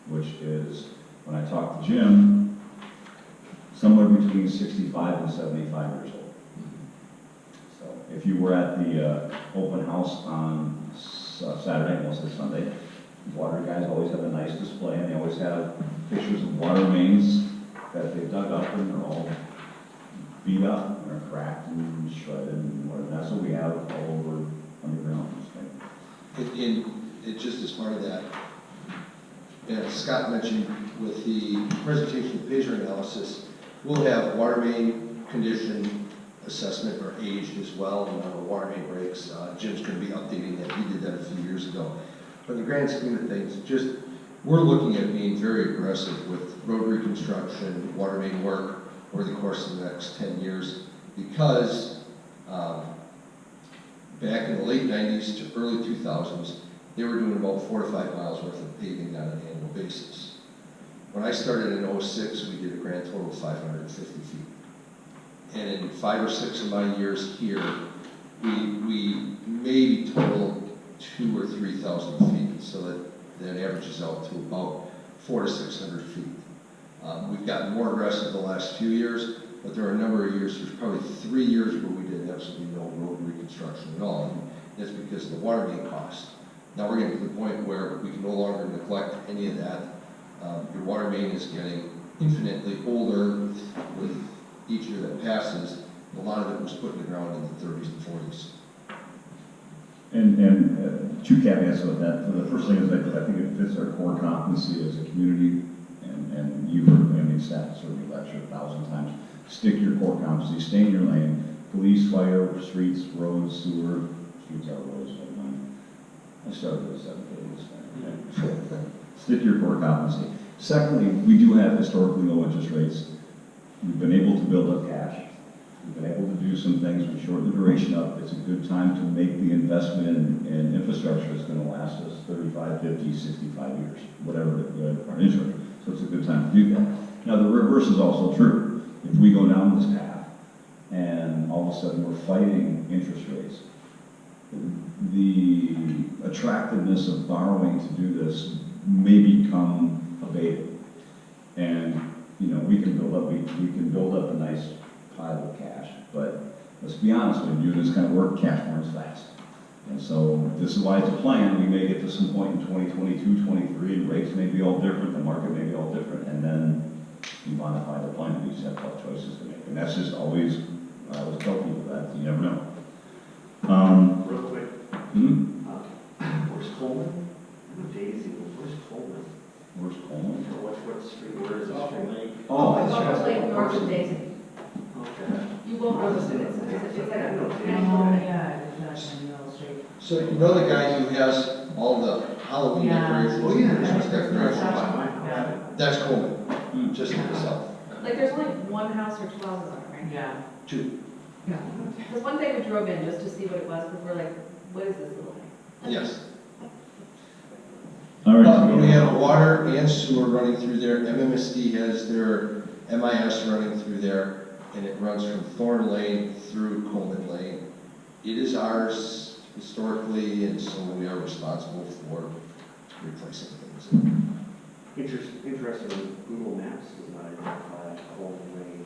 which is, when I talked to Jim, somewhere between 65 and 75 years old. So if you were at the open house on Saturday, mostly Sunday, the water guys always have a nice display, and they always have pictures of water mains that they've dug up, and they're all beat up, and they're cracked and shredded, and whatever. That's what we have all over underground. It just as part of that, as Scott mentioned with the presentation of Pacer analysis, we'll have water main condition assessment or age as well, and when the water main breaks. Jim's going to be updating that. He did that a few years ago. But in the grand scheme of things, we're looking at being very aggressive with road reconstruction, water main work over the course of the next 10 years, because back in the late 90s to early 2000s, they were doing about 4 to 5 miles worth of paving on an annual basis. When I started in 06, we did a grand total of 550 feet. And in 5 or 6 of my years here, we maybe totaled 2,000 or 3,000 feet, so that averages out to about 400 to 600 feet. We've gotten more aggressive the last few years, but there are a number of years, there's probably 3 years where we did absolutely no road reconstruction at all, and that's because of the water main cost. Now we're getting to the point where we can no longer neglect any of that. Your water main is getting infinitely older with each year that passes. A lot of it was put in the ground in the 30s and 40s. And 2 caveats with that. The first thing is I think it fits our core competency as a community, and you've heard me, staff certainly lecture 1,000 times. Stick your core competency, stay in your lane. Police, fire, streets, roads, sewer, streets are roads. I started at 7:30. Stick your core competency. Secondly, we do have historically low interest rates. We've been able to build up cash. We've been able to do some things to shorten the duration up. It's a good time to make the investment in infrastructure that's going to last us 35, 50, 65 years, whatever our interest rate. So it's a good time to do that. Now, the reverse is also true. If we go down this path and all of a sudden we're fighting interest rates, the attractiveness of borrowing to do this may become abated. And, you know, we can build up a nice pile of cash, but let's be honest with you, this kind of work, cash burns fast. And so this is why it's a plan. We may get to some point in 2022, 23, and rates may be all different, the market may be all different, and then you modify the plan. We just have tough choices to make. And that's just always, I always tell people that, you never know. Real quick. Where's Coleman? Daisy, where's Coleman? Where's Coleman? What street, where is the street? Oh, It's that's almost right. like north of Daisy. Okay. You won't notice it, it's like a. yeah, it's not in Middle Street. So you know the guy who has all the Halloween Yeah. decorations? Oh, yeah. Christmas decorations? Yeah. That's Coleman, just to the south. Like, there's only one house or two houses on it, right? Yeah. Two. Because one day we drove in just to see what it was, because we're like, what is this little thing? Yes. All right. But we have water and sewer running through there. MMSD has their MIS running through there, and it runs from Thorn Lane through Coleman Lane. It is ours historically, and so we are responsible for replacing things. Interesting, Google Maps does not identify Coleman Lane.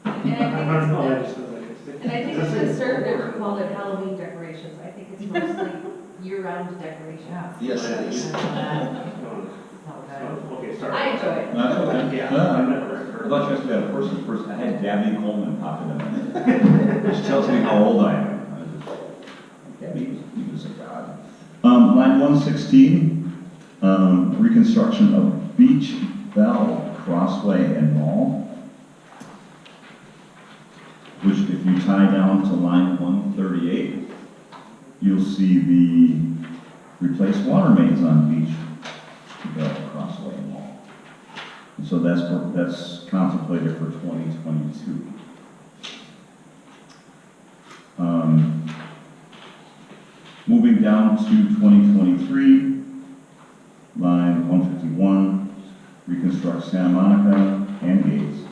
And I don't know, that just feels like it's. And I think it's conservative to call it Halloween decorations. I think it's mostly year-round decorations. Yes, it is. Okay, sorry. I enjoy it. That's okay. Yeah, Yeah. I've never heard I of thought you actually had a person. I had Gabby Coleman pop in there. Which tells me how old I am. Gabby, he was a god. Line 116, reconstruction of Beach Bell Crossway and Mall. Which if you tie down to line 138, you'll see the replaced water mains on Beach Bell Crossway and Mall. And so that's contemplated for 2022. Moving down to 2023, line 151, reconstruct Santa Monica and Gates.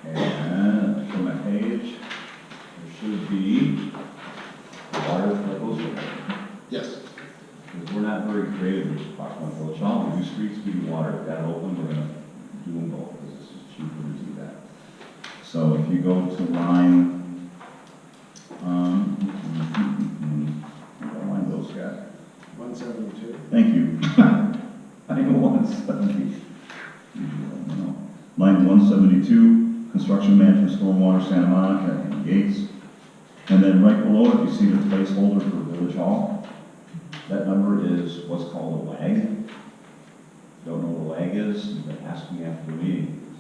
And from that page, there should be water that goes with it. Yes. Because we're not very creative with Foxconn Village Hall. We do streets, we do water. If that open, we're gonna do them both because it's just cheaper to do that. So if you go to line, what line those guys? 172. Thank you. I know 170. Line 172, construction management, stormwater, Santa Monica, and Gates. And then right below it, you see the placeholder for Village Hall. That number is what's called a WAG. Don't know what a WAG is? You can ask me after the meeting.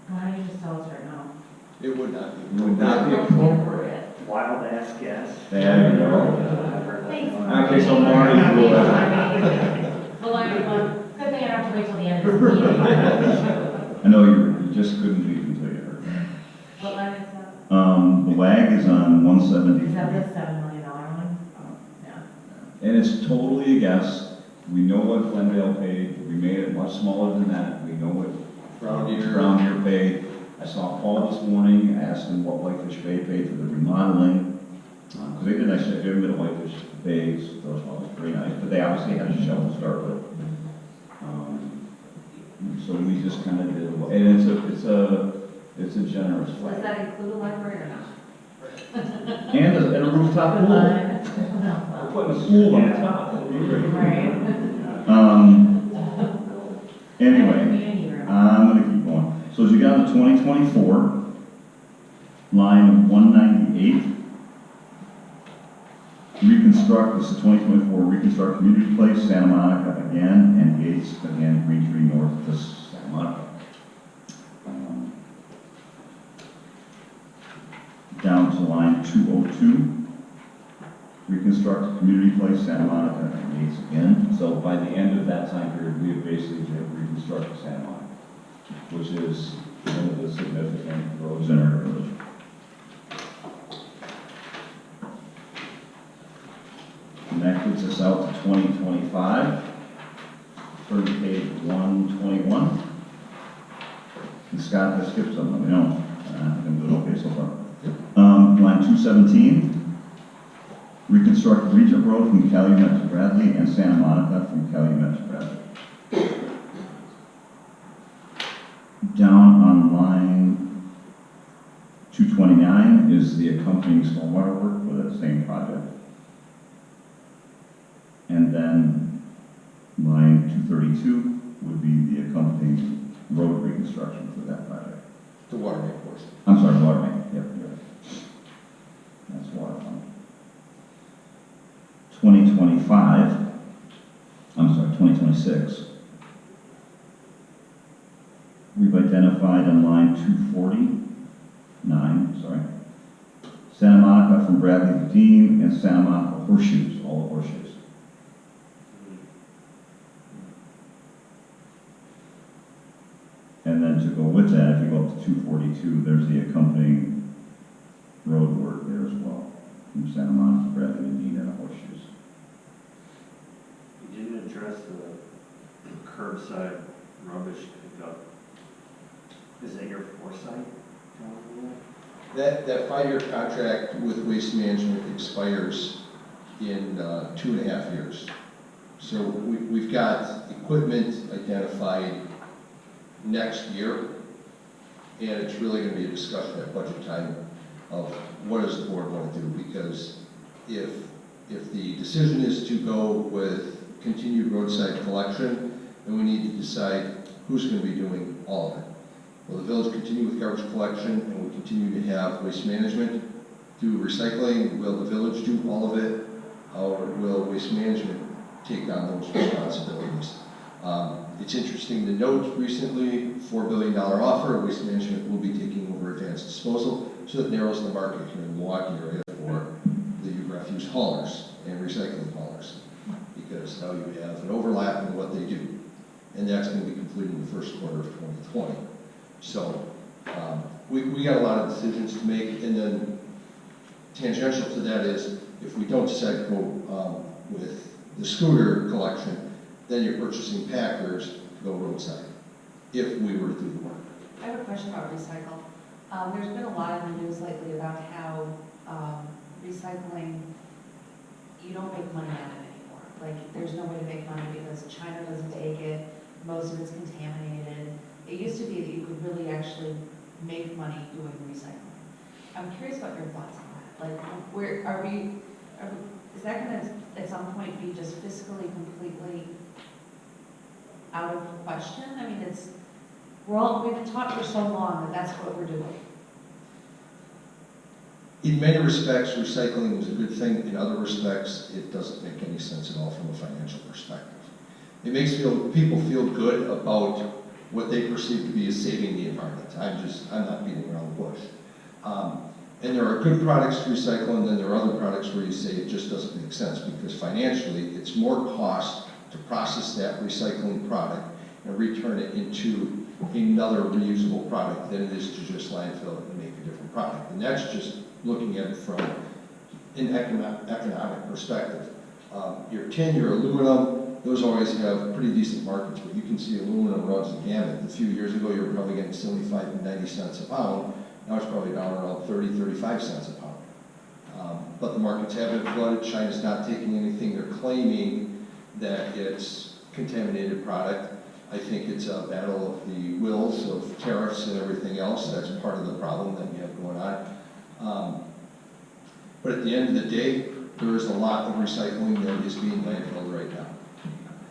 Why don't you just tell us right now? It would not be. It would not be appropriate. Wild ass guess. There you go. I've heard that. Thanks. Okay, so Marty, will Well, good thing I don't have to wait till the end of the meeting. I know you just couldn't leave until you heard that. What line is that? The WAG is on 173. Is that the $7 million one? Yeah. And it's totally a guess. We know what Glendale paid. We made it much smaller than that. We know what Brown Deer paid. I saw Paul this morning, I asked him what Whitefish Bay paid for the remodeling. Because they did, I said, they did Whitefish Bay, so it was pretty nice, but they obviously had a shell to start with. So we just kind of did, and it's a generous Does flight. that include a library or not? And a rooftop pool. We're putting a pool on the top. Right. Anyway, Community room. I'm gonna keep going. So as you got to 2024, line 198, reconstruct, this is 2024, reconstruct Community Place, Santa Monica again, and Gates again, Green Tree North to Santa Monica. Down to line 202, reconstruct Community Place, Santa Monica, and Gates again. So by the end of that time period, we have basically reconstructed Santa Monica, which is one of the significant roads in our village. And that gets us out to 2025, turn to page 121. And Scott has skipped some, let me know. I'm doing okay so far. Line 217, reconstruct Regent Road from Calumet to Bradley and Santa Monica from Calumet to Bradley. Down on line 229 is the accompanying stormwater work for that same project. And then line 232 would be the accompanying road reconstruction for that project. The water main portion. I'm sorry, water main, yep, you're right. That's water fund. 2025, 2026. We've identified on line 249, Santa Monica from Bradley to Dean, and Santa Monica Horseshoes, all the horseshoes. And then to go with that, if you go up to 242, there's the accompanying road work there as well, from Santa Monica, Bradley to Dean, and the horseshoes. You didn't address the curbside rubbish pickup. Is that your foresight? That 5-year contract with Waste Management expires in 2.5 years. So we've got equipment identified next year, and it's really going to be a discussion at budget time of what does the board want to do, because if the decision is to go with continued roadside collection, then we need to decide who's going to be doing all of it. Will the village continue with garbage collection, and we continue to have Waste Management do recycling? Will the village do all of it, or will Waste Management take on those responsibilities? It's interesting to note recently, $4 billion offer, Waste Management will be taking over advanced disposal, so it narrows the market here in the Milwaukee area for the refuse haulers and recycling haulers, because now you have an overlap in what they do, and that's going to be completed in the first quarter of 2020. So we got a lot of decisions to make, and then tangential to that is if we don't decide to go with the scooter collection, then you're purchasing packers to go roadside, if we were to do the work. I have a question about recycle. There's been a lot in the news lately about how recycling, you don't make money out of it anymore. Like, there's no way to make money because China doesn't take it, most of it's contaminated. It used to be that you could really actually make money doing recycling. I'm curious about your thoughts on that. Like, is that going to, at some point, be just fiscally completely out of question? I mean, we've been taught for so long that that's what we're doing. In many respects, recycling is a good thing. In other respects, it doesn't make any sense at all from a financial perspective. It makes people feel good about what they perceive to be as saving the environment. I'm not beating around the bush. And there are good products to recycle, and then there are other products where you say it just doesn't make sense, because financially, it's more cost to process that recycling product and return it into another reusable product than it is to just landfill it and make a different product. And that's just looking at it from an economic perspective. Your tin, your aluminum, those always have pretty decent markets, but you can see aluminum runs the gamut. A few years ago, you were probably getting 75 and 90 cents a pound. Now it's probably down around 30, 35 cents a pound. But the markets have been flooded. China's not taking anything. They're claiming that it's contaminated product. I think it's a battle of the wills of tariffs and everything else. That's part of the problem that we have going on. But at the end of the day, there is a lot of recycling that is being landfilled right now.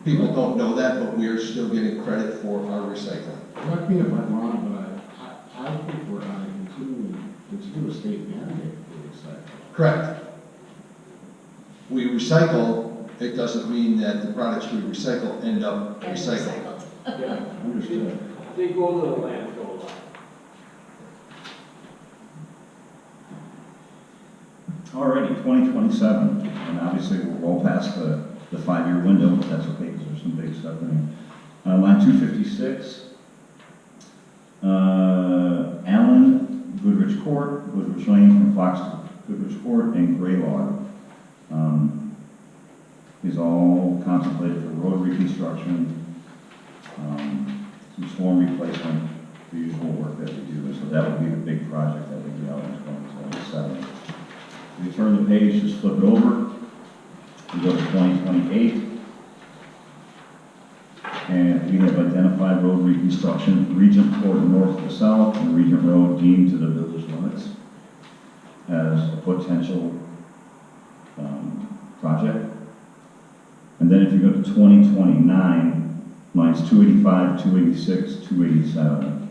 People don't know that, but we are still getting credit for our recycling. Correct me if I'm wrong, but I think we're on a continuous state mandate for recycling. Correct. We recycle, it doesn't mean that the products we recycle end up recycled. Yeah, Understood. they go to the landfill a lot. Alrighty, 2027, and obviously we're well past the 5-year window, but that's okay because there's some big stuff in here. Line 256, Allen, Goodrich Court, Goodrich Lane from Fox to Goodrich Court, and Graylog is all contemplated for road reconstruction, some storm replacement, the usual work that we do. So that would be the big project that we do out in 2027. We turn the page, just flip it over. We go to 2028. And we have identified road reconstruction, Regent Court north to south, and Regent Road deemed to the village limits as a potential project. And then if you go to 2029, lines 285, 286, 287,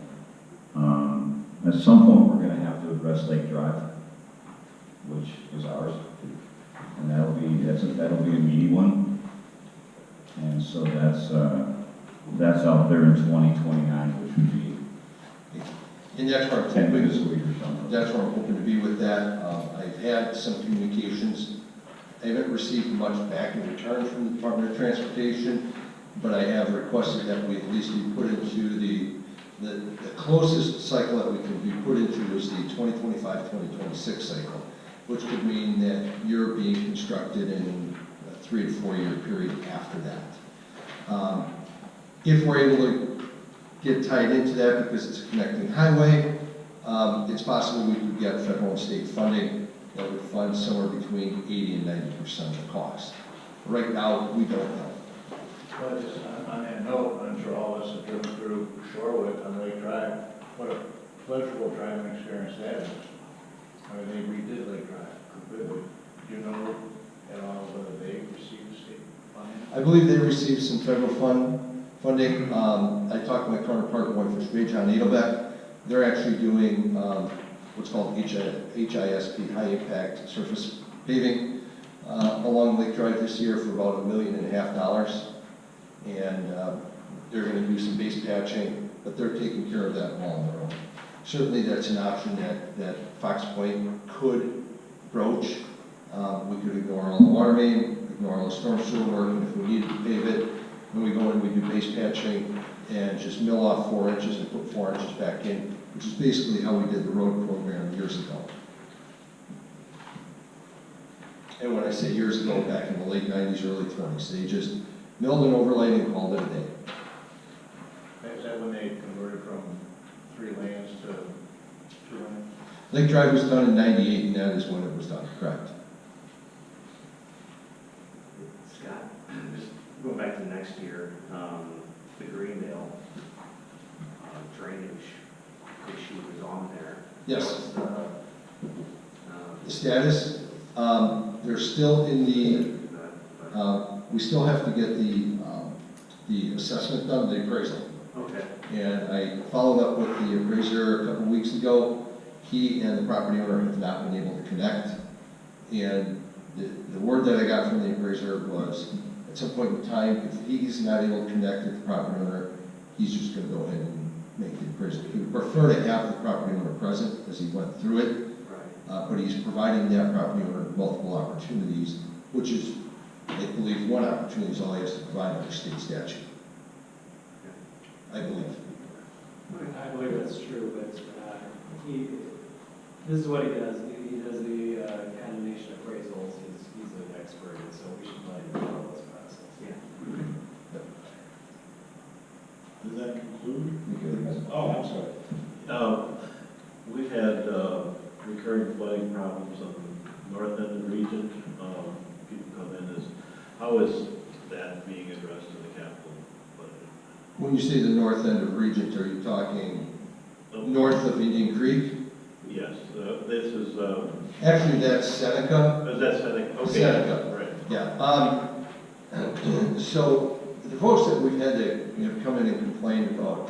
at some point we're going to have to address Lake Drive, which is ours, and that'll be a meaty one. And so that's out there in 2029, which would be And that's where I'm 10 hoping, fiscal years something. that's where I'm hoping to be with that. I've had some communications. I haven't received much back in return from the Department of Transportation, but I have requested that we at least be put into the closest cycle that we can be put into is the 2025-2026 cycle, which could mean that you're being constructed in a 3 to 4 year period after that. If we're able to get tied into that because it's a connecting highway, it's possible we could get federal and state funding that would fund somewhere between 80 and 90% of the cost. Right now, we don't know. Well, just on that note, I'm sure all of us have driven through Shorewood on Lake Drive. What a pleasurable driving experience that is. I mean, they redid Lake Drive completely. Do you know at all whether they received state funding? I believe they received some federal funding. I talked to my counterpart, Whitefish Bay, John Edelbeck. They're actually doing what's called HISP, High Impact Surface Paving, along Lake Drive this year for about $1.5 million. And they're going to do some base patching, but they're taking care of that all on their own. Certainly that's an option that Fox Point could broach. We could ignore all the water main, ignore all the storm sewer work, and if we needed to pave it, when we go in, we do base patching and just mill off 4 inches and put 4 inches back in, which is basically how we did the road program years ago. And when I say years ago, back in the late 90s, early 20s, they just milled and overlaid and called it a day. Is that when they converted from 3 lanes to 2 lanes? Lake Drive was done in '98, and that is when it was done, correct? Scott, just going back to next year, the Greendale drainage issue is on there. Yes. What's The status, they're still in the, we still have to get the assessment done, the appraisal. Okay. And I followed up with the appraiser a couple of weeks ago. He and the property owner have not been able to connect. And the word that I got from the appraiser was, at some point in time, if he's not able to connect with the property owner, he's just going to go ahead and make the appraisal. He would prefer to have the property owner present as he went through it. Right. But he's providing that property owner multiple opportunities, which is, I believe, one opportunity is all he has to provide under state statute. I believe. I believe that's true, but this is what he does. He does the condemnation appraisals. He's an expert, and so we should let him follow this process. Yeah. Does that conclude? Okay. Oh, I'm sorry. We've had recurring flooding problems on the north end of the region. People come in how is that being addressed in the capital budget? When you say the north end of Regent, are you talking north of Indian Creek? Yes, this is, Actually, that's Seneca. is that Seneca? Okay. Seneca. Right. Yeah. So the folks that we've had to come in and complain about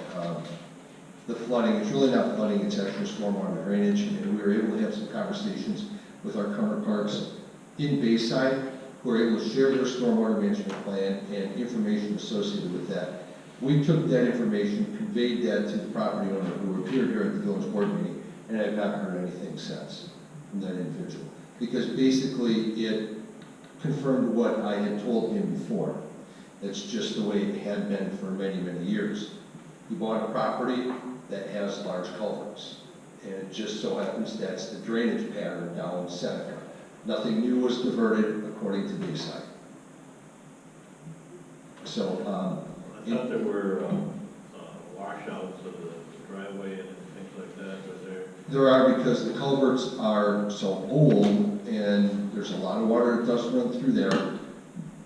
the flooding, it's really not flooding, it's actual stormwater drainage, and we were able to have some conversations with our counterparts in Bayside who are able to share their stormwater management plan and information associated with that. We took that information, conveyed that to the property owner who appeared here at the village board meeting, and I've not heard anything since from that individual. Because basically it confirmed what I had told him before. It's just the way it had been for many, many years. He bought a property that has large culverts, and it just so happens that's the drainage pattern down Seneca. Nothing new was diverted according to Bayside. So, I thought there were washouts of the driveway and things like that, but there are, because the culverts are so old and there's a lot of water that does run through there,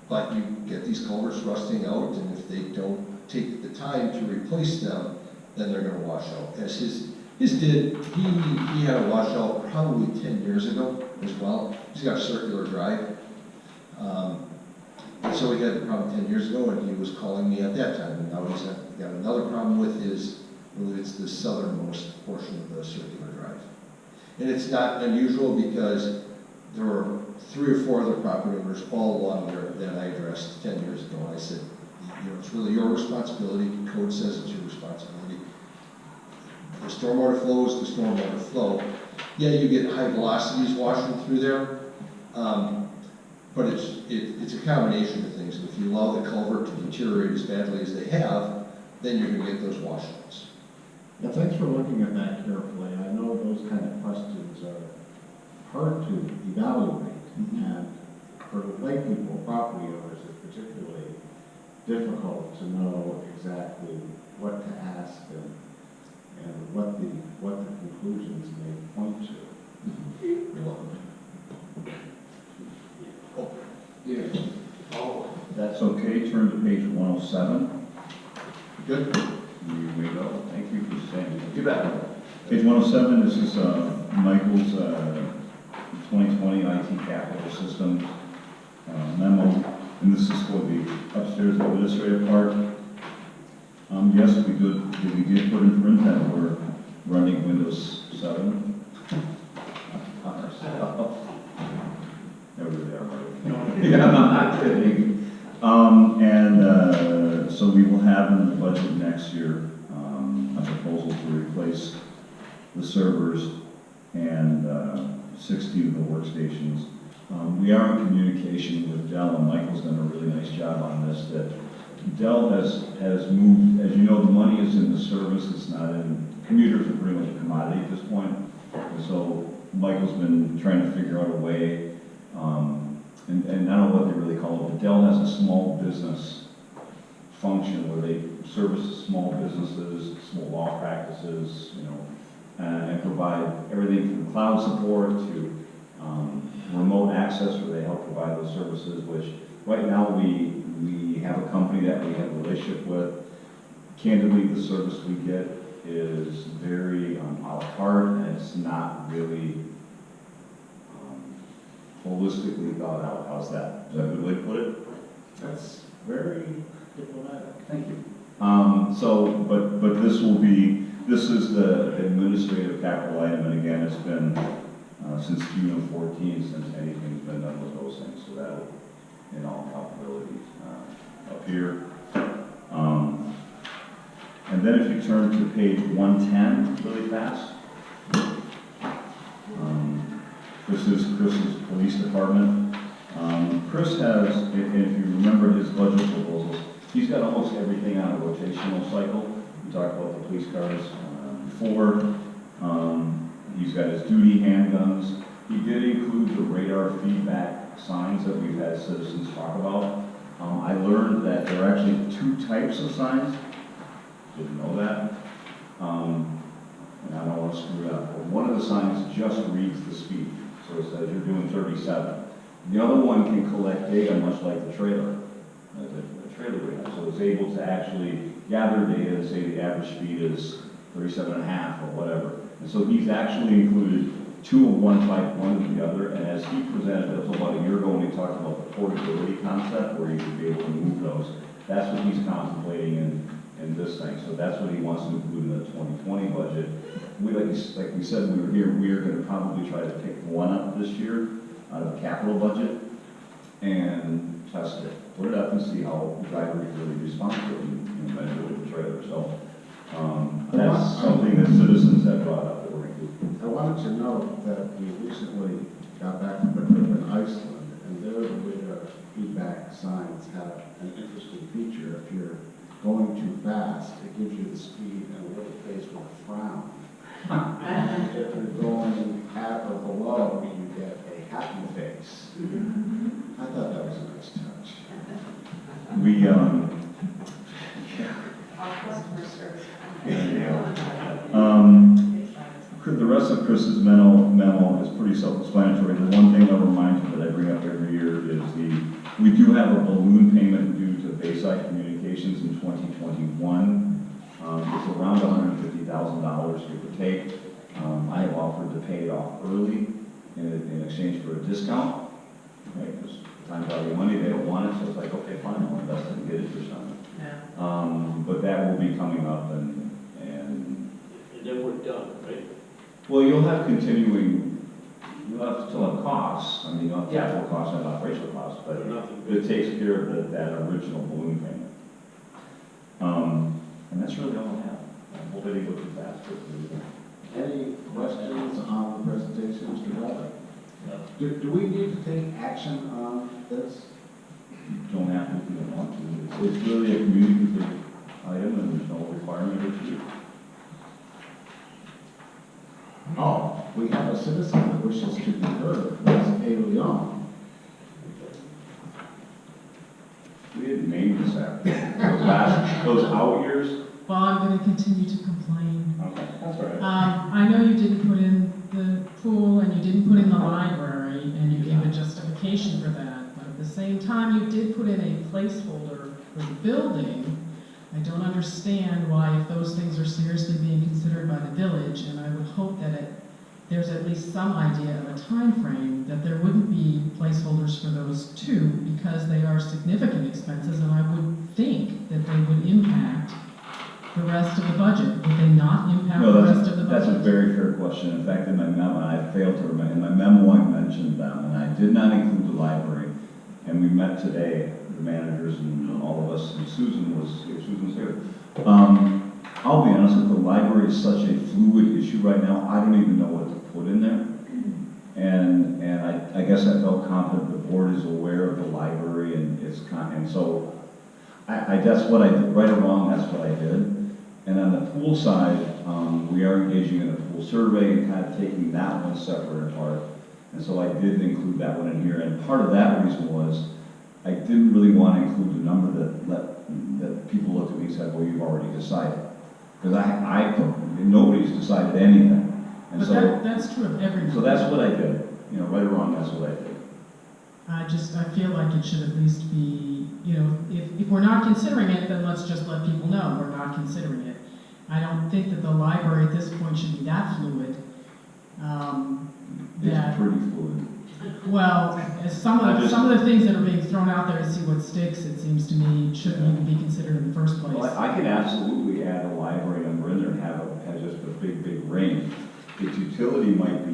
but you get these culverts rusting out, and if they don't take the time to replace them, then they're going to wash out. As his did, he had a washout probably 10 years ago as well. He's got a circular drive. And so he had the problem 10 years ago, and he was calling me at that time. And now he's got another problem with his, I believe it's the southernmost portion of the circular drive. And it's not unusual because there were 3 or 4 other property owners all along there that I addressed 10 years ago. And I said, it's really your responsibility, code says it's your responsibility. The stormwater flows, the stormwater flow. Yeah, you get high velocities washing through there, but it's a combination of things. If you allow the culvert to deteriorate as badly as they have, then you're gonna get those washouts. Yeah, thanks for looking at that carefully. I know those kind of questions are hard to evaluate. And for lay people, property owners, it's particularly difficult to know exactly what to ask and what the conclusions may point to. You're welcome. That's okay, turn to page 107. Good? Here we go, thank you for saying. You bet. Page 107, this is Michael's 2020 IT capital system memo, and this is for the upstairs administrative part. Yes, we did put in print that we're running Windows 7 on our stuff. There we are. Yeah, I'm not kidding. So we will have in the budget next year a proposal to replace the servers and 60 of the workstations. We are in communication with Dell, and Michael's done a really nice job on this, that Dell has moved, as you know, the money is in the service, it's not in, computers are pretty much a commodity at this point. And so Michael's been trying to figure out a way, and I don't know what they really call it, but Dell has a small business function where they service small businesses, small law practices, and provide everything from cloud support to remote access, where they help provide those services, which right now we have a company that we have a relationship with. Candidly, the service we get is very a la carte, and it's not really holistically thought out. How's that? Is that a good way to put it? That's very diplomatic. Thank you. But this is the administrative capital item, and again, it's been since June of 14, since anything's been done with those things, so that, in all probability, up here. And then if you turn to page 110, really fast. This is Chris's police department. Chris has, if you remember his budget proposals, he's got almost everything on a rotational cycle. We talked about the police cars before. He's got his duty handguns. He did include the radar feedback signs that we've had citizens talk about. I learned that there are actually 2 types of signs. Didn't know that. And I don't want to screw it up. But one of the signs just reads the speed. So it says you're doing 37. The other one can collect data much like the trailer. The trailer radar. So it's able to actually gather data and say the average speed is 37.5 or whatever. And so he's actually included 2 of one type, 1 of the other, and as he presented, that was about a year ago when he talked about the portability concept, where you should be able to move those. That's what he's contemplating in this thing. So that's what he wants to include in the 2020 budget. Like we said, we were here, we are going to probably try to pick one up this year out of the capital budget and test it. Put it up and see how the drivers really respond to it and measure it with the trailer. So that's something that citizens have brought up that we're including. I wanted to note that we recently got back from a trip in Iceland, and there the radar feedback signs have an interesting feature. If you're going too fast, it gives you the speed and a little face with a frown. If you're going at or below, you get a happy face. I thought that was a nice touch. We, the rest of Chris's memo is pretty self-explanatory. The one thing I'll remind you that I bring up every year is we do have a balloon payment due to Bayside Communications in 2021. It's around $150,000, give or take. I have offered to pay it off early in exchange for a discount, right? Because time value of money, they don't want it, so it's like, okay, fine, I'll invest it and get it for something. Yeah. But that will be coming up and then we're done, right? well, you'll have continuing, you'll have still have costs. I mean, you'll have capital costs and operational costs, but it takes care of that original balloon payment. And that's really all I have. I'm hoping he goes faster. Any questions on the presentation, Mr. Butler? Do we need to take action on this? You don't have to if you don't want to. It's really a communicative item and there's no requirement or fee. Oh, we have a citizen that wishes to be heard, Ms. A. Leon. We didn't name this after. Those out years. Well, I'm going to continue to complain. Okay, that's all right. I know you didn't put in the pool and you didn't put in the library and you gave a justification for that. But at the same time, you did put in a placeholder for the building. I don't understand why, if those things are seriously being considered by the village, and I would hope that there's at least some idea of a time frame, that there wouldn't be placeholders for those too, because they are significant expenses, and I would think that they would impact the rest of the budget. Would they not impact the rest of the budget? That's a very fair question. In fact, in my memo, and I failed to remember, in my memo I mentioned them, and I did not include the library. And we met today, the managers and all of us, and Susan's here. I'll be honest with you, the library is such a fluid issue right now, I don't even know what to put in there. And I guess I felt confident the board is aware of the library and and so that's what I did, right or wrong, that's what I did. And on the pool side, we are engaging in a pool survey and kind of taking that one separate apart. And so I did include that one in here, and part of that reason was I didn't really want to include the number that people looked at me and said, well, you've already decided. Because nobody's decided anything. And but so that's true of everyone. So that's what I did. You know, right or wrong, that's what I did. I feel like it should at least be, you know, if we're not considering it, then let's just let people know we're not considering it. I don't think that the library at this point should be that fluid. It's pretty fluid. Well, as some of the things that are being thrown out there to see what sticks, it seems to me, shouldn't even be considered in the first place. Well, I can absolutely add a library number in there and have just a big range. Its utility might be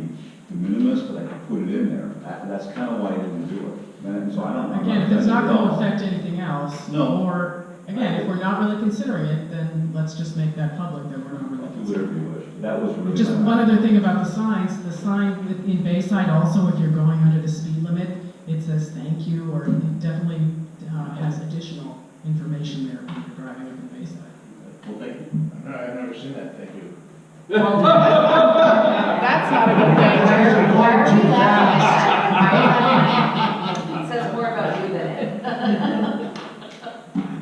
de minimis, but I can put it in there. That's kind of why I didn't do it. And so I don't. Again, if it's not going to affect anything else, no. Or again, if we're not really considering it, then let's just make that public that we're not really considering it. Whatever you wish. That was really Just one other thing about the signs. The sign in Bayside also, if you're going under the speed limit, it says thank you, or it definitely has additional information there when you're driving up in Bayside. Well, thank you. I've never seen that, thank you. Well, that's not a good thing. Why are you laughing? It says more about you than it.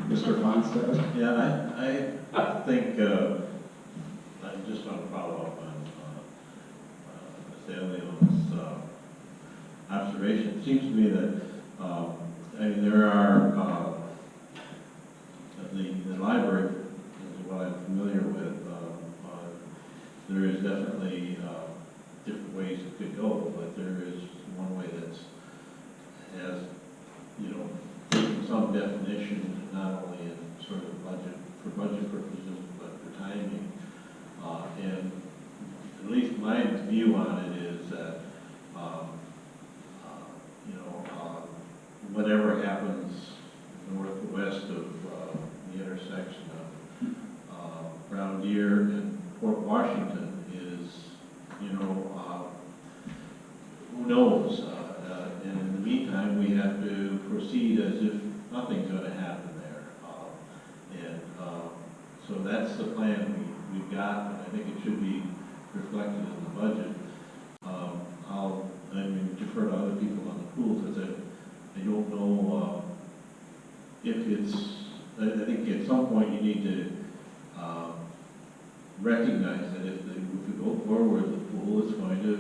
Mr. Fonstad? Yeah, I think, I just want to follow up on Ms. Leon's observation. It seems to me that, I mean, there are, the library is what I'm familiar with. There is definitely different ways it could go, but there is one way that has, you know, taken some definition, not only in sort of for budget purposes, but for timing. And at least my view on it is that, you know, whatever happens northwest of the intersection of Brown Deer and Port Washington is, you know, who knows? And in the meantime, we have to proceed as if nothing's going to happen there. So that's the plan we've got, and I think it should be reflected in the budget. I mean, defer to other people on the pool because I don't know if it's. I think at some point you need to recognize that if we go forward, the pool is going to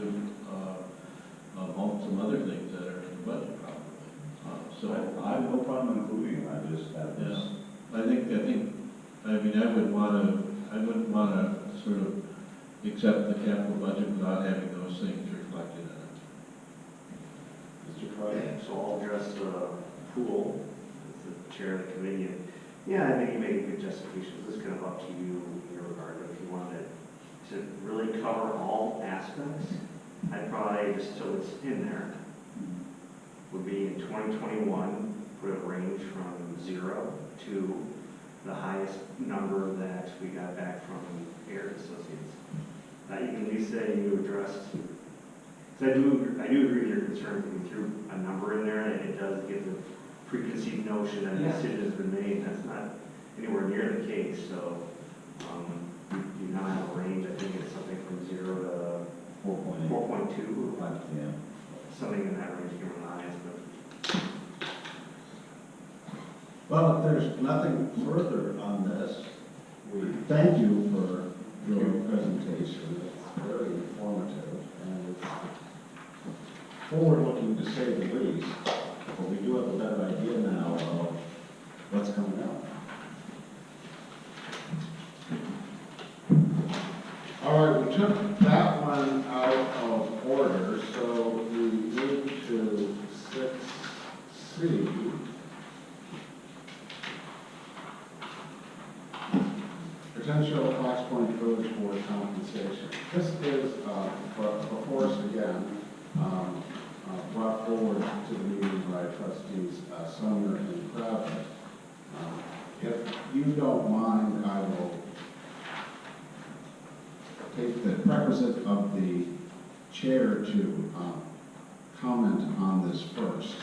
bump some other things that are in the budget probably. So I have no problem including it. I just have this. Yeah. I mean, I wouldn't want to sort of accept the capital budget without having those things reflected in it. Mr. Croy? So I'll address the pool, as the chair of the committee. And yeah, I think you make a good justification. This is kind of up to you in your regard, but if you wanted to really cover all aspects, I'd probably, just so it's in there, would be in 2021, put a range from 0 to the highest number that we got back from Eric Associates. You can at least say you addressed, so I do agree with your concern when you threw a number in there, and it does give the preconceived notion that a decision has been made. That's not anywhere near the case, so you now have a range. I think it's something from 0 to 4.2. Yeah. Something in that range, given the highest, but Well, if there's nothing further on this, we thank you for your presentation. It's very informative and it's forward-looking to say the least, but we do have a better idea now of what's coming up. All right, we took that one out of order, so we move to 6C. Potential Fox Point Village Board compensation. This is, before us again, brought forward to the meeting by trustees Sumner and Crowder. If you don't mind, I will take the prerequisite of the chair to comment on this first.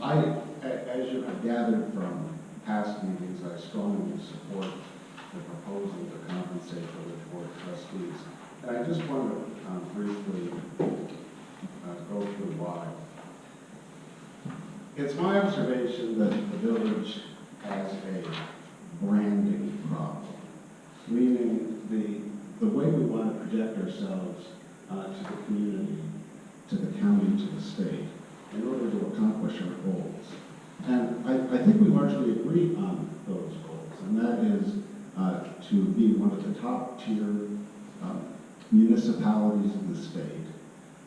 As you have gathered from past meetings, I strongly support the proposal to compensate Village Board of Trustees. And I just want to briefly go through why. It's my observation that the village has a branding problem, meaning the way we want to project ourselves to the community, to the county, to the state, in order to accomplish our goals. And I think we largely agree on those goals, and that is to be one of the top tier municipalities in the state,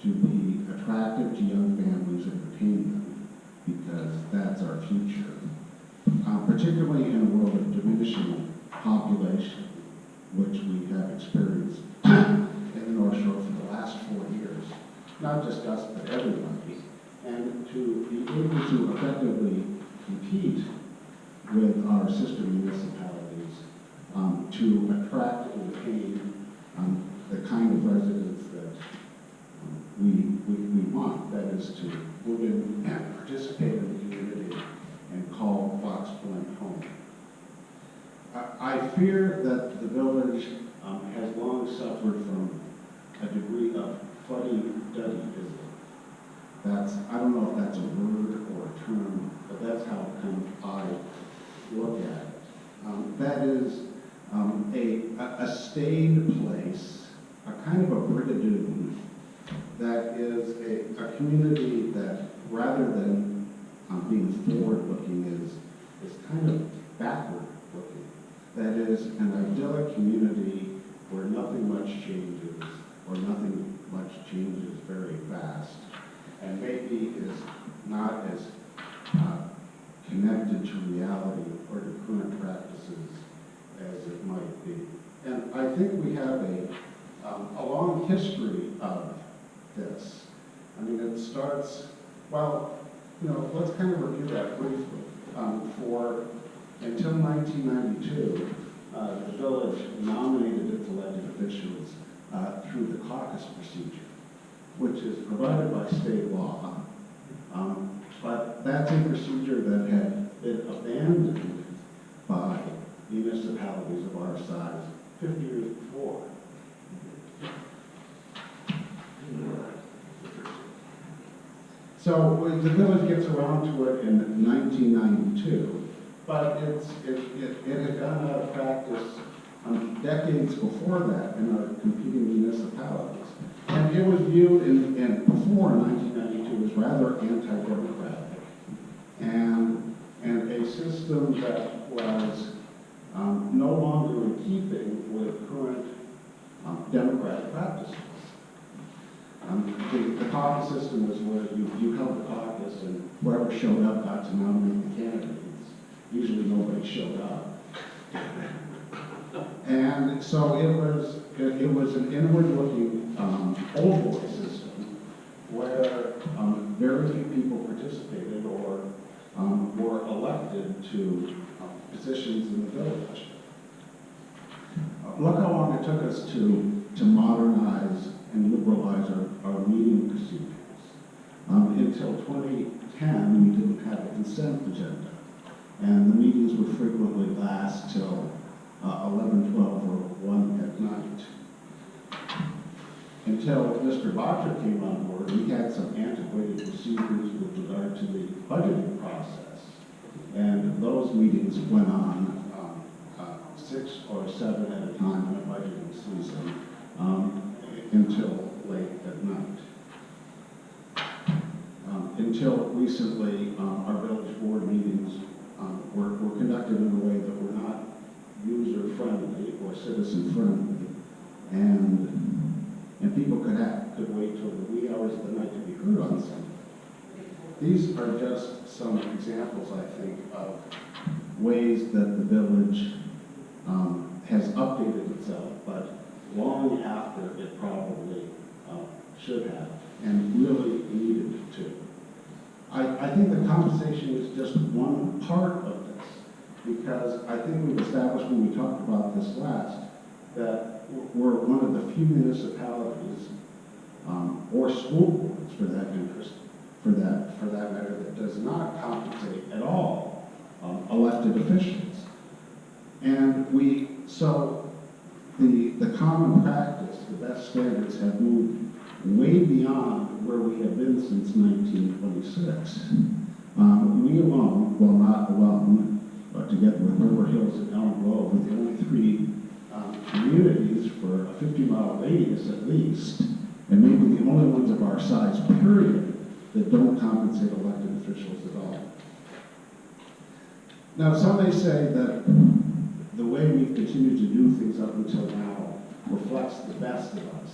to be attractive to young families and retain them, because that's our future. Particularly in a world of diminishing population, which we have experienced in the North Shore for the last 4 years, not just us, but everybody, and to be able to effectively compete with our sister municipalities to attract and retain the kind of residents that we want, that is to move in and participate in the community and call Fox Point home. I fear that the village has long suffered from a degree of fuddy-duddyism. I don't know if that's a word or a term, but that's how I look at it. That is a staid place, a kind of a brigadoon, that is a community that, rather than being forward-looking, is kind of backward-looking. That is an idyllic community where nothing much changes, or nothing much changes very fast, and maybe is not as connected to reality or to current practices as it might be. And I think we have a long history of this. I mean, it starts, well, let's kind of review that briefly. Until 1992, the village nominated its elected officials through the caucus procedure, which is provided by state law. But that's a procedure that had been abandoned by municipalities of our size 50 years before. So the village gets around to it in 1992, but it had gone out of practice decades before that in our competing municipalities. And it was viewed before 1992 as rather anti-democratic and a system that was no longer in keeping with current democratic practices. The caucus system was where you held the caucus and whoever showed up got to nominate the candidates. Usually nobody showed up. And so it was an inward-looking old boy system where very few people participated or were elected positions in the village. Look how long it took us to modernize and liberalize our meeting procedures. Until 2010, we didn't have a consent agenda, and the meetings would frequently last till 11, 12, or 1 at night. Until Mr. Bottcher came on board, we had some antiquated procedures with regard to the budgeting process. And those meetings went on 6 or 7 at a time in a budgeting season until late at night. Until recently, our village board meetings were conducted in a way that were not user-friendly or citizen-friendly, and people could wait till the wee hours of the night to be heard on something. These are just some examples, I think, of ways that the village has updated itself, but long after it probably should have, and really needed to. I think the compensation is just one part of this, because I think we've established when we talked about this last, that we're one of the few municipalities, or school boards for that interest, for that matter, that does not compensate at all elected officials. And so the common practice, the best standards have moved way beyond where we have been since 1926. We alone, well not alone, but together with River Hills and Elm Grove, are the only 3 communities for a 50-mile radius at least, and maybe the only ones of our size, period, that don't compensate elected officials at all. Now, some may say that the way we've continued to do things up until now reflects the best of us.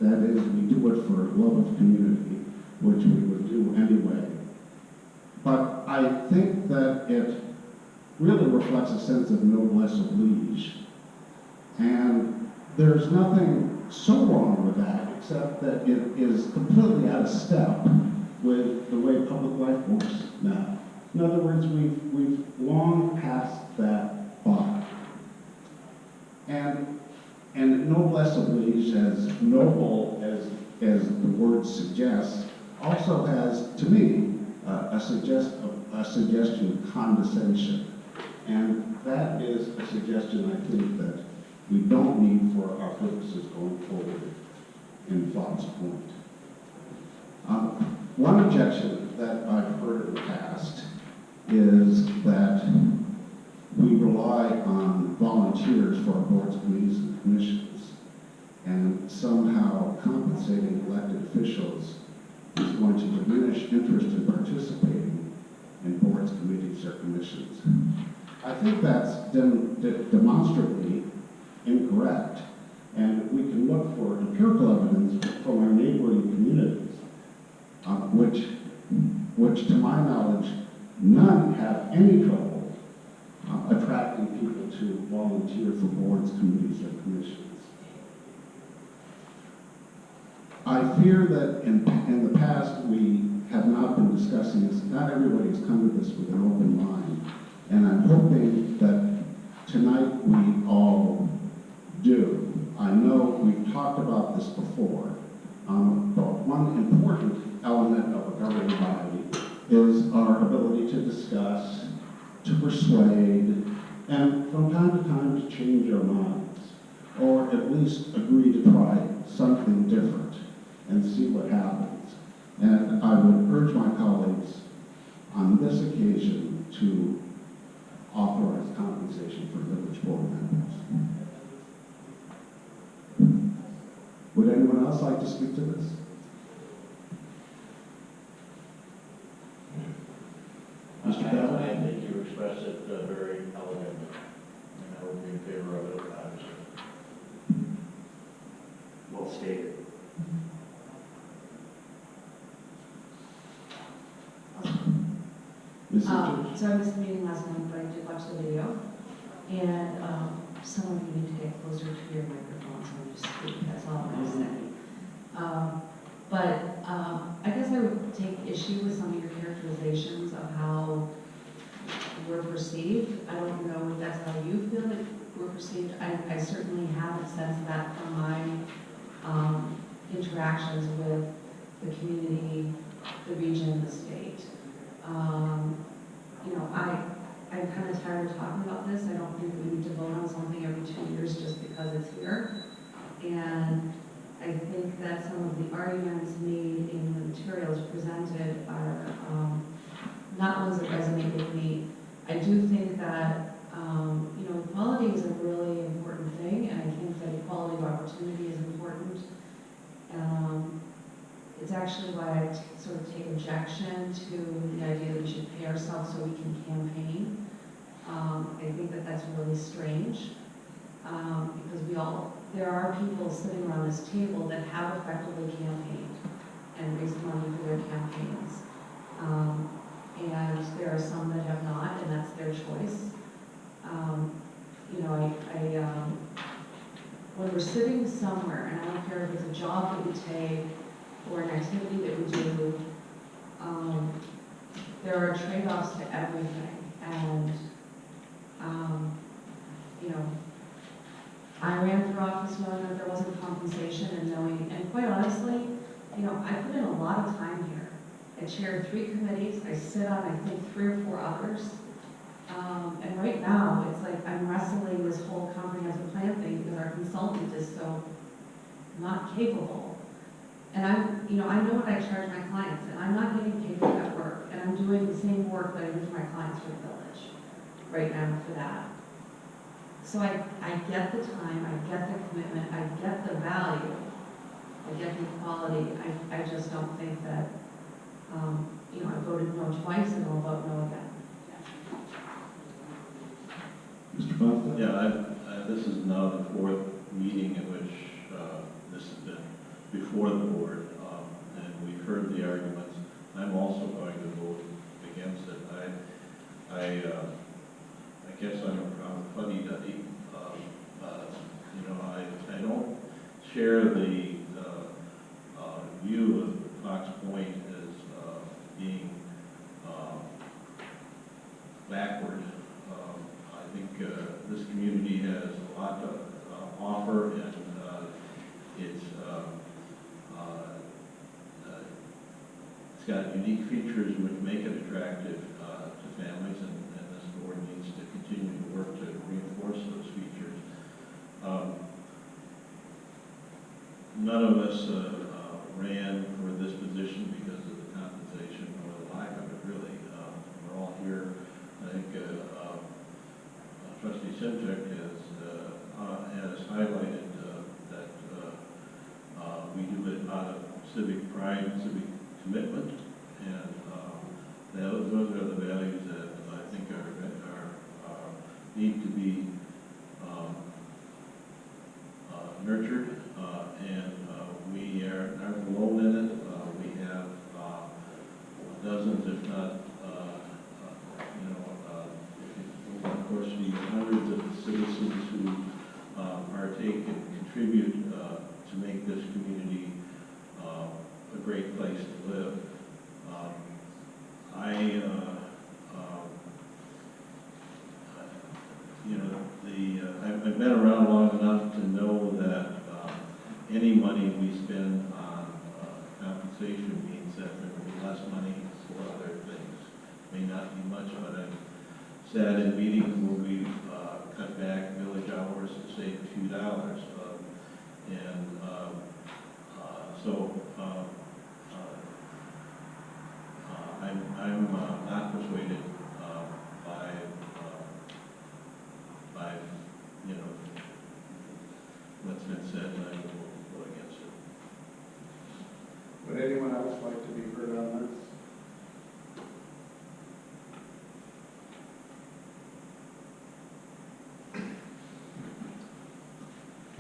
That is, we do it for love of community, which we would do anyway. But I think that it really reflects a sense of noblesse oblige. And there's nothing so wrong with that, except that it is completely out of step with the way public life works now. In other words, we've long passed that bar. And noblesse oblige, as noble as the word suggests, also has, to me, a suggestion of condescension. And that is a suggestion, I think, that we don't need for our purposes going forward in Fox Point. One objection that I've heard in the past is that we rely on volunteers for our boards, committees, and commissions, and somehow compensating elected officials is going to diminish interest in participating in boards, committees, or commissions. I think that's demonstrably incorrect, and we can look for empirical evidence from our neighboring communities, which to my knowledge, none have any trouble attracting people to volunteer for boards, committees, or commissions. I fear that in the past we have not been discussing this. Not everybody has come to this with an open mind, and I'm hoping that tonight we all do. I know we've talked about this before, but one important element of a governing body is our ability to discuss, to persuade, and from time to time to change our minds, or at least agree to try something different and see what happens. And I would urge my colleagues on this occasion to authorize compensation for village board members. Would anyone else like to speak to this? Mr. Bell? I think you expressed it very elegantly, and I would be in favor of it, obviously. Well stated. So I missed the meeting last night, but I did watch the video. And some of you need to get closer to your microphone so you speak. That's all I'm going to say. But I guess I would take issue with some of your characterizations of how we're perceived. I don't know if that's how you feel that we're perceived. I certainly haven't sensed that from my interactions with the community, the region, the state. You know, I'm kind of tired of talking about this. I don't think we need to vote on something every 2 years just because it's here. And I think that some of the arguments made in the materials presented are not ones that resonate with me. I do think that, you know, equality is a really important thing, and I think that equality of opportunity is important. It's actually why I sort of take objection to the idea that we should pay ourselves so we can campaign. I think that that's really strange, because there are people sitting around this table that have effectively campaigned and raised money for their campaigns. And there are some that have not, and that's their choice. You know, when we're sitting somewhere, and I don't care if it's a job that we take or an activity that we do, there are trade-offs to everything. And, you know, I ran for office knowing that there wasn't compensation and quite honestly, you know, I put in a lot of time here. I chair 3 committees, I sit on, I think, 3 or 4 others. And right now, it's like I'm wrestling this whole comprehensive plan thing because our consultant is so not capable. And you know, I know what I charge my clients, and I'm not getting paid for that work. And I'm doing the same work that I do for my clients for the village right now for that. So I get the time, I get the commitment, I get the value, I get the equality. I just don't think that, you know, I voted no twice and I'll vote no again. Mr. Buffett? Yeah, this is now the 4th meeting in which this has been before the board, and we've heard the arguments. I'm also going to vote against it. I guess I'm a fuddy-duddy. You know, I don't share the view of Fox Point as being backward. I think this community has a lot to offer, and it's got unique features which make it attractive to families, and this board needs to continue to work to reinforce those features. None of us ran for this position because of the compensation or the lack of it, really. We're all here. I think Trustee Simchek has highlighted that we do it out of civic pride and civic commitment, and those are the values that I think need to be nurtured, and we aren't alone in it. We have dozens, if not, of course, the hundreds of citizens who partake and contribute to make this community a great place to live. I've been around long enough to know that any money we spend on compensation means that there will be less money for other things. May not be much, but I've sat in meetings where we've cut back village hours to save a few dollars. I'm not persuaded by what's been said, and I will vote against it. Would anyone else like to be heard on this?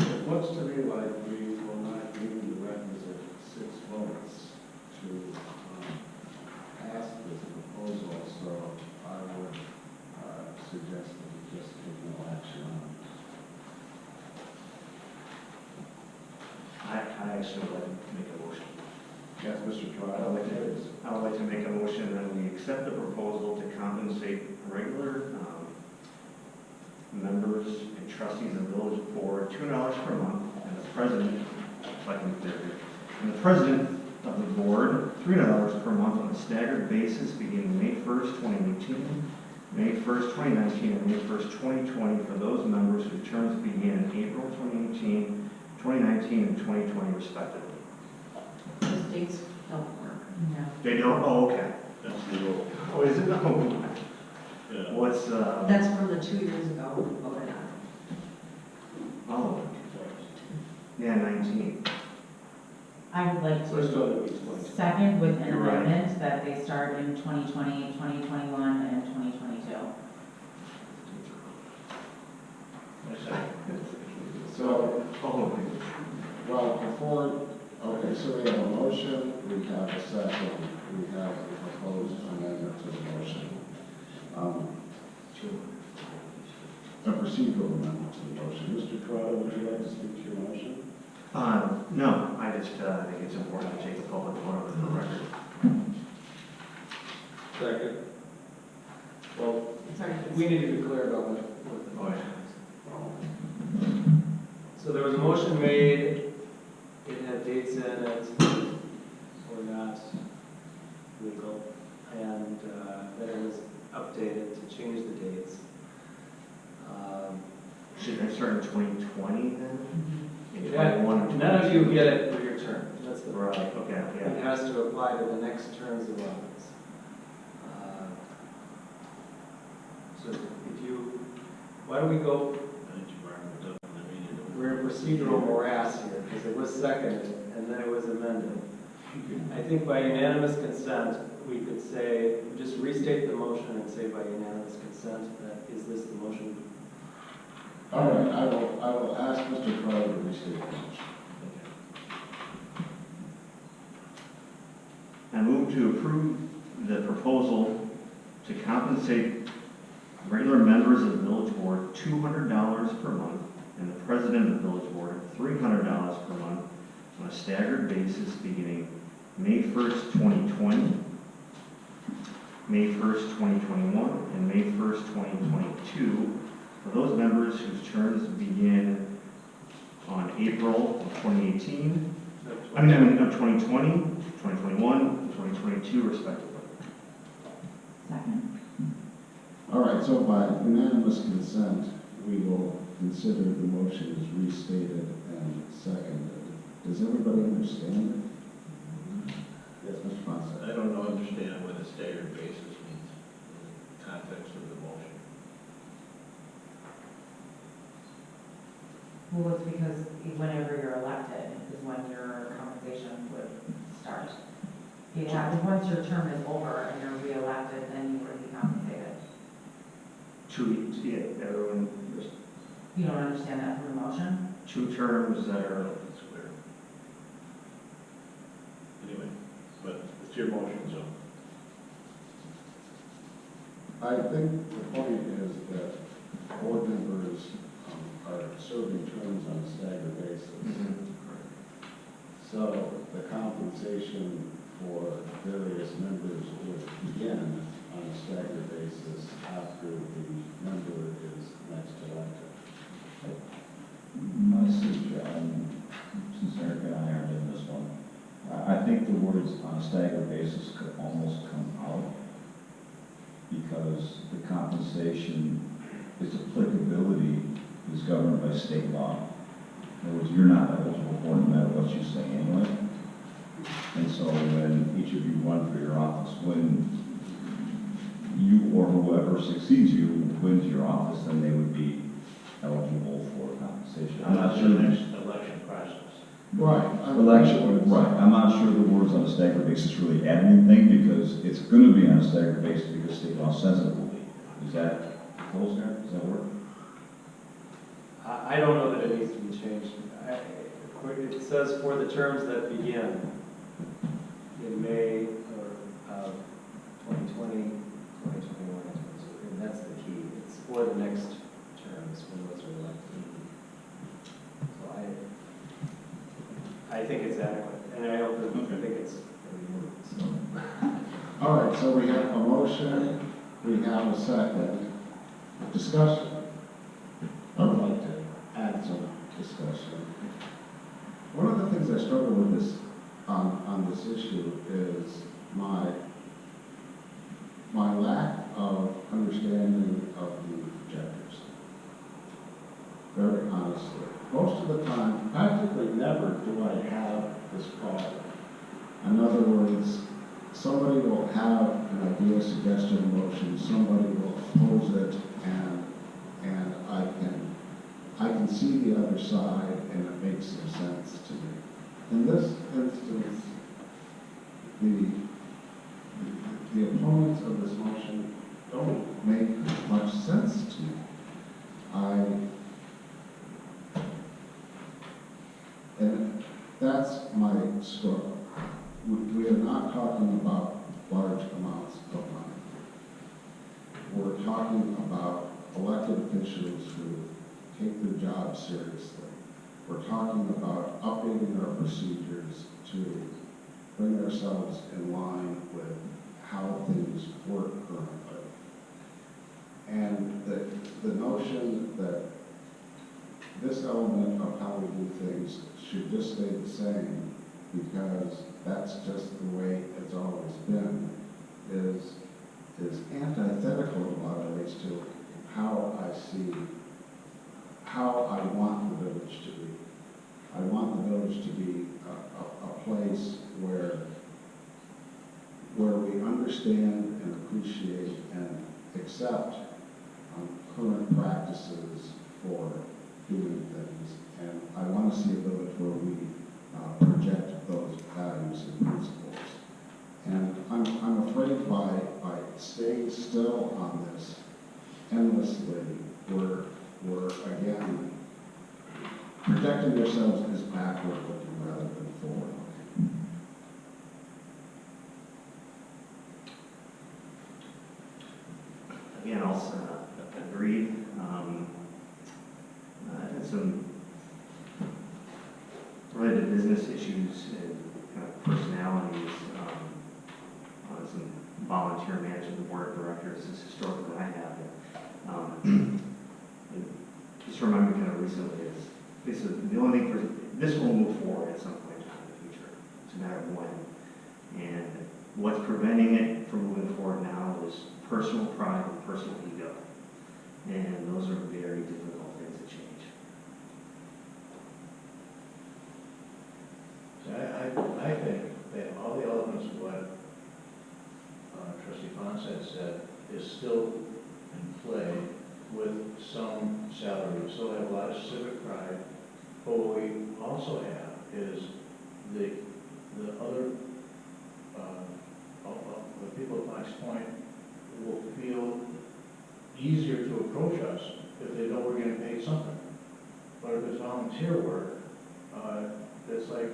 It looks to me like we will not need the requisite 6 votes to pass this proposal, so I would suggest that we just take no action on it. I actually would like to make a motion. Yes, Mr. Troy. I would like to make a motion that we accept the proposal to compensate regular members and trustees of the village board $200 per month, and the president, and the president of the board $3 per month on a staggered basis beginning May 1st, 2018, May 1st, 2019, and May 1st, 2020 for those members whose terms began in April 2018, 2019, and 2020 respectively. Those dates don't work. No. They don't? Oh, okay. That's the old, Oh, is it? Oh, yeah. what's, That's from the 2 years ago, voted on. oh, yeah, 19. I would like So let's to go to each one. second with an You're right. amendment that they start in 2020, 2021, and 2022. So, Oh, well, before, okay, so we have a motion, we have a second, we have a proposed amendment to the motion. A procedural amendment to the motion. Mr. Corrado, would you like to speak to your motion? no, I just think it's important to take the public vote for the record. Second. Well, Sorry. we need to be clear about what the Oh, motion yeah. is. So there was a motion made, it had dates in it, or not legal, and then it was updated to change the dates. Should I start in 2020 then? In Yeah, 21 and none of you 22? get it for your term, that's the Right, problem. okay, It yeah. has to apply to the next terms of office. So if you, why don't we go, I think you marked it up in the meeting. we're in procedural morass here, because it was seconded, and then it was amended. I think by unanimous consent, we could say, just restate the motion and say by unanimous consent, that is this the motion? All right, I will ask Mr. Corrado to restate the motion. I move to approve the proposal to compensate regular members of the village board $200 per month and the president of the village board $300 per month on a staggered basis beginning May 1st, 2020, May 1st, 2021, and May 1st, 2022 for those members whose terms begin on April of 2018, of 2020, 2021, and 2022 respectively. Second. All right, so by unanimous consent, we will consider the motion as restated and seconded. Does everybody understand it? Yes, Mr. Ponce. I don't understand what a staggered basis means in the context of the motion. Well, it's because whenever you're elected is when your compensation would start. You have, once your term is over and you're re-elected, then you would be compensated. Everyone, there's You don't understand that from the motion? 2 terms that are, It's clear. Anyway, but it's your motion, so. I think the point is that board members are serving terms on a staggered basis. So the compensation for various members would begin on a staggered basis after the member is next elected. Since Eric and I aren't in this one, I think the words on a staggered basis could almost come out because the compensation, its applicability is governed by state law. In other words, you're not eligible for it no matter what you say anyway. And so when each of you run for your office, when you or whoever succeeds you wins your office, then they would be eligible for compensation. I'm not The sure. next election process. Right. Election, right. I'm not sure the words on a staggered basis really add anything because it's going to be on a staggered basis because state law says it will be. Is that close there? Does that work? I don't know that it needs to be changed. It says for the terms that begin in May or 2020, 2021, and that's the key. It's for the next terms when those are elected. So I think it's adequate, and I also think it's removed, so. All right, so we have a motion, we have a second. Discussion. struggle with this, on this issue is my lack of understanding of the objectives. Very honestly. Most of the time, practically never do I have this problem. In other words, somebody will have an idea, suggestion, motion, somebody will oppose it, and I can see the other side, and it makes some sense to me. In this instance, the opponents of this motion don't make much sense to me. And that's my struggle. We are not talking about large amounts of money. We're talking about elected officials who take their job seriously. We're talking about updating our procedures to bring ourselves in line with how things work currently. And the notion that this element of how we do things should just stay the same because that's just the way it's always been is antithetical in a lot of ways to how I see, how I want the village to be. I want the village to be a place where we understand and appreciate and accept current practices for doing things. And I want to see a village where we project those values and principles. And I'm afraid by staying still on this endlessly, we're again projecting ourselves as backward looking rather than forward looking. Again, also agreed. And some related business issues and kind of personalities on some volunteer management the board of directors is historically I have. Just remind me kind of recently is this is the only thing for this will move forward at some point in time in the future. It's a matter of when. And what's preventing it from moving forward now is personal pride and personal ego. And those are very difficult things to change. I think that all the elements of what Trustee Fonset said is still in play with some salary. We still have a lot of civic pride. But what we also have is the other, the people at Fox Point will feel easier to approach us if they know we're getting paid something. But if it's volunteer work, it's like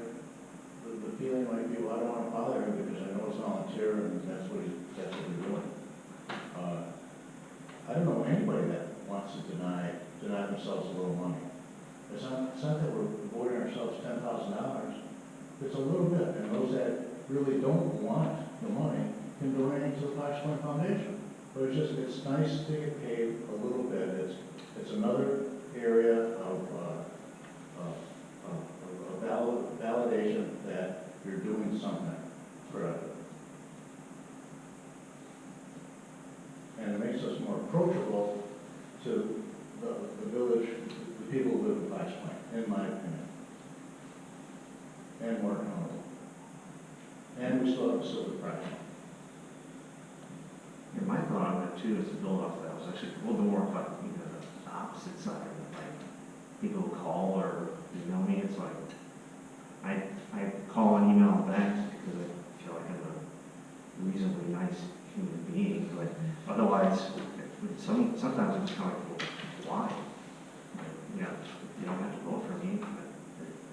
the feeling might be, well, I don't want to bother him because I know it's volunteer and that's what we're doing. I don't know anybody that wants to deny themselves a little money. It's not that we're avoiding ourselves $10,000. It's a little bit, and those that really don't want the money can donate to the Fox Point Foundation. But it's nice to get paid a little bit. It's another area of validation that you're doing something productive. And it makes us more approachable to the village, the people who live in Fox Point, in my opinion. And more accountable. And we still have a silver prize. And my thought on that too is to build off that. I was actually a little bit more about the opposite side. Like people who call or email me, it's like I call and email back because I feel like I'm a reasonably nice human being. But otherwise, sometimes it's kind of like, well, why? You know, you don't have to vote for me. But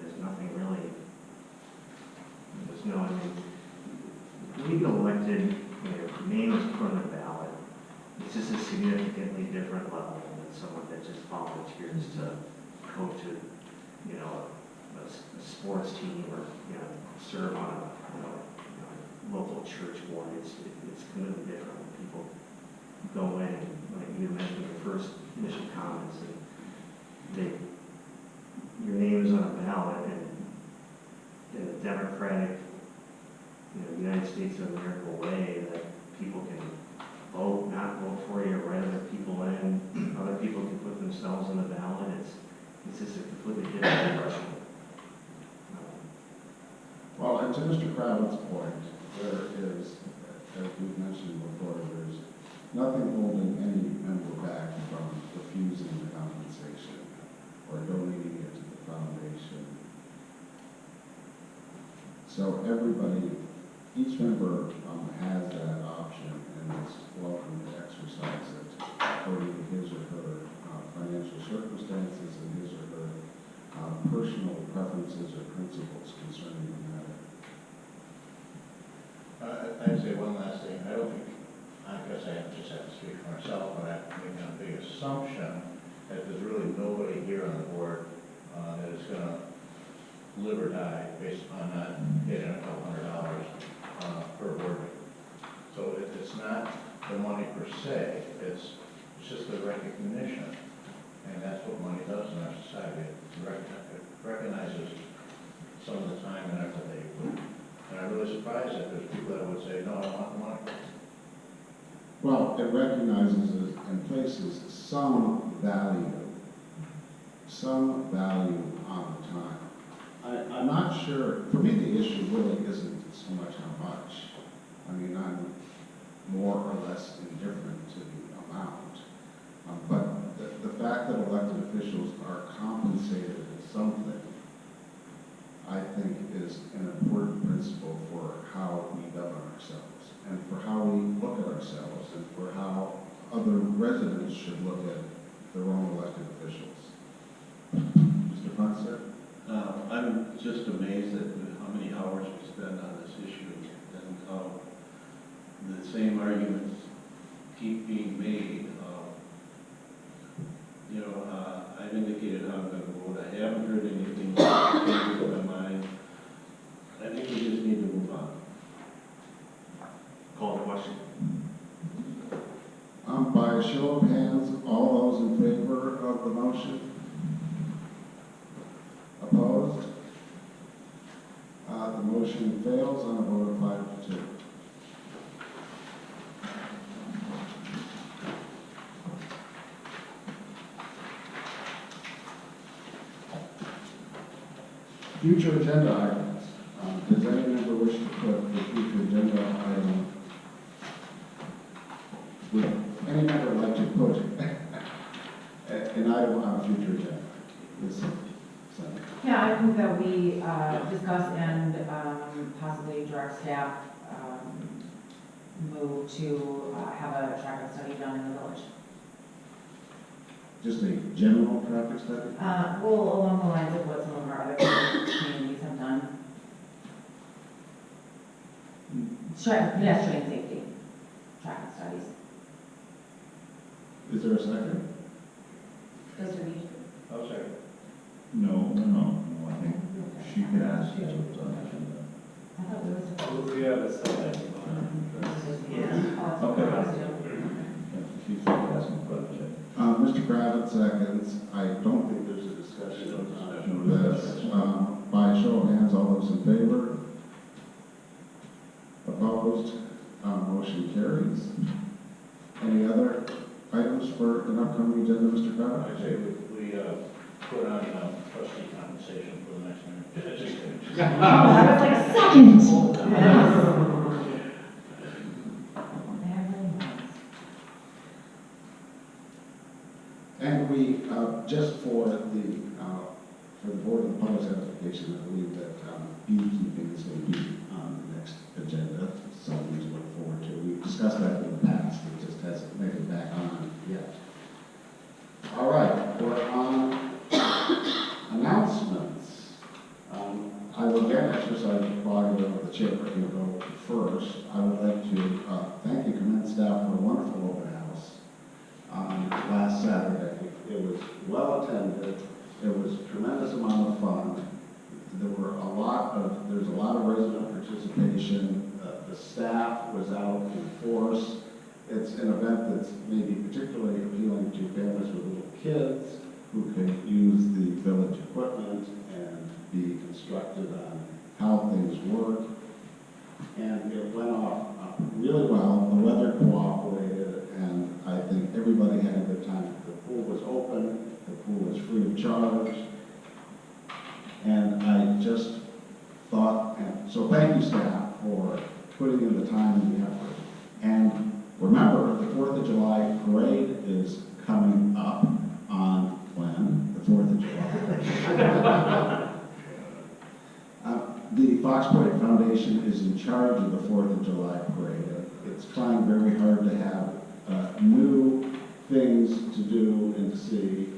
there's nothing really. There's no. I mean, we get elected. Your name is put on the ballot. It's just a significantly different level than someone that just volunteers to coach a sports team or serve on a local church board. It's completely different when people go in and, like you mentioned your first initial comments, and your name is on a ballot, and democratic, United States of America way that people can vote, not vote for you, write other people in, other people can put themselves on the ballot. It's just a completely different approach. Well, and to Mr. Kravitz's point, there is, as we've mentioned before, there's nothing holding any member back from refusing the compensation or donating it to the foundation. So everybody, each member has that option and is welcome to exercise it according to his or her financial circumstances and his or her personal preferences or principles concerning the matter. I'd say one last thing. I don't think, I guess I just have to speak for myself, but I'm making a big assumption that there's really nobody here on the board that is going to live or die based upon not getting a couple $100 per board meeting. So it's not the money per se, it's just the recognition. And that's what money does in our society. It recognizes some of the time and effort that you put. And I'm really surprised that there's people that would say, no, I want the money. Well, it recognizes and places some value on the time. I'm not sure, for me the issue really isn't so much how much. I mean, I'm more or less indifferent to the amount. But the fact that elected officials are compensated with something, I think, is an important principle for how we govern ourselves and for how we look at ourselves and for how other residents should look at their own elected officials. Mr. Funster? I'm just amazed at how many hours we spend on this issue and how the same arguments keep being made. I've indicated how I'm going to vote. I haven't heard anything change in my mind. I think we just need to move on. Call the question. By a show of hands, all those in favor of the motion? Opposed? The motion fails on a vote of 5-2. Future agenda items. Does any member wish to put the future agenda item? Would any member like to put an item on a future agenda? Yes, Senator. Yeah, I think that we discuss and possibly direct staff move to have a traffic study done in the village. Just a general traffic study? Well, along the lines of what some of our other communities have done. Pedestrian safety, traffic studies. Is there a second? Those are me. I'll say. No, I think she could ask you what's on the agenda. I thought we was. We have a second. She's asking for the check. Mr. Kravitz seconds. I don't think there's a discussion on this. By a show of hands, all those in favor? Opposed? Motion carries. Any other items for an upcoming agenda, Mr. Kravitz? I say we put on trustee compensation for the next meeting. Just kidding. I was like, second! And we, just for the Board of the Public's application, I believe that beekeeping is going to be on the next agenda, something to look forward to. We've discussed that in the past, it just hasn't made it back on yet. All right, we're on announcements. I will again exercise the prerogative of the chair to go first. I would like to thank and commend staff for a wonderful open house last Saturday. It was well attended. It was a tremendous amount of fun. There's a lot of resident participation. The staff was out in force. It's an event that's maybe particularly appealing to families with little kids who can use the village equipment and be instructed on how things work. And it went off really well. The weather cooperated, and I think everybody had a good time. The pool was open, the pool was free of charge. And I just thought, and so thank you, staff, for putting in the time and the effort. And remember, the 4th of July parade is coming up on when? The 4th of July. The Fox Point Foundation is in charge of the 4th of July parade. It's trying very hard to have new things to do and to see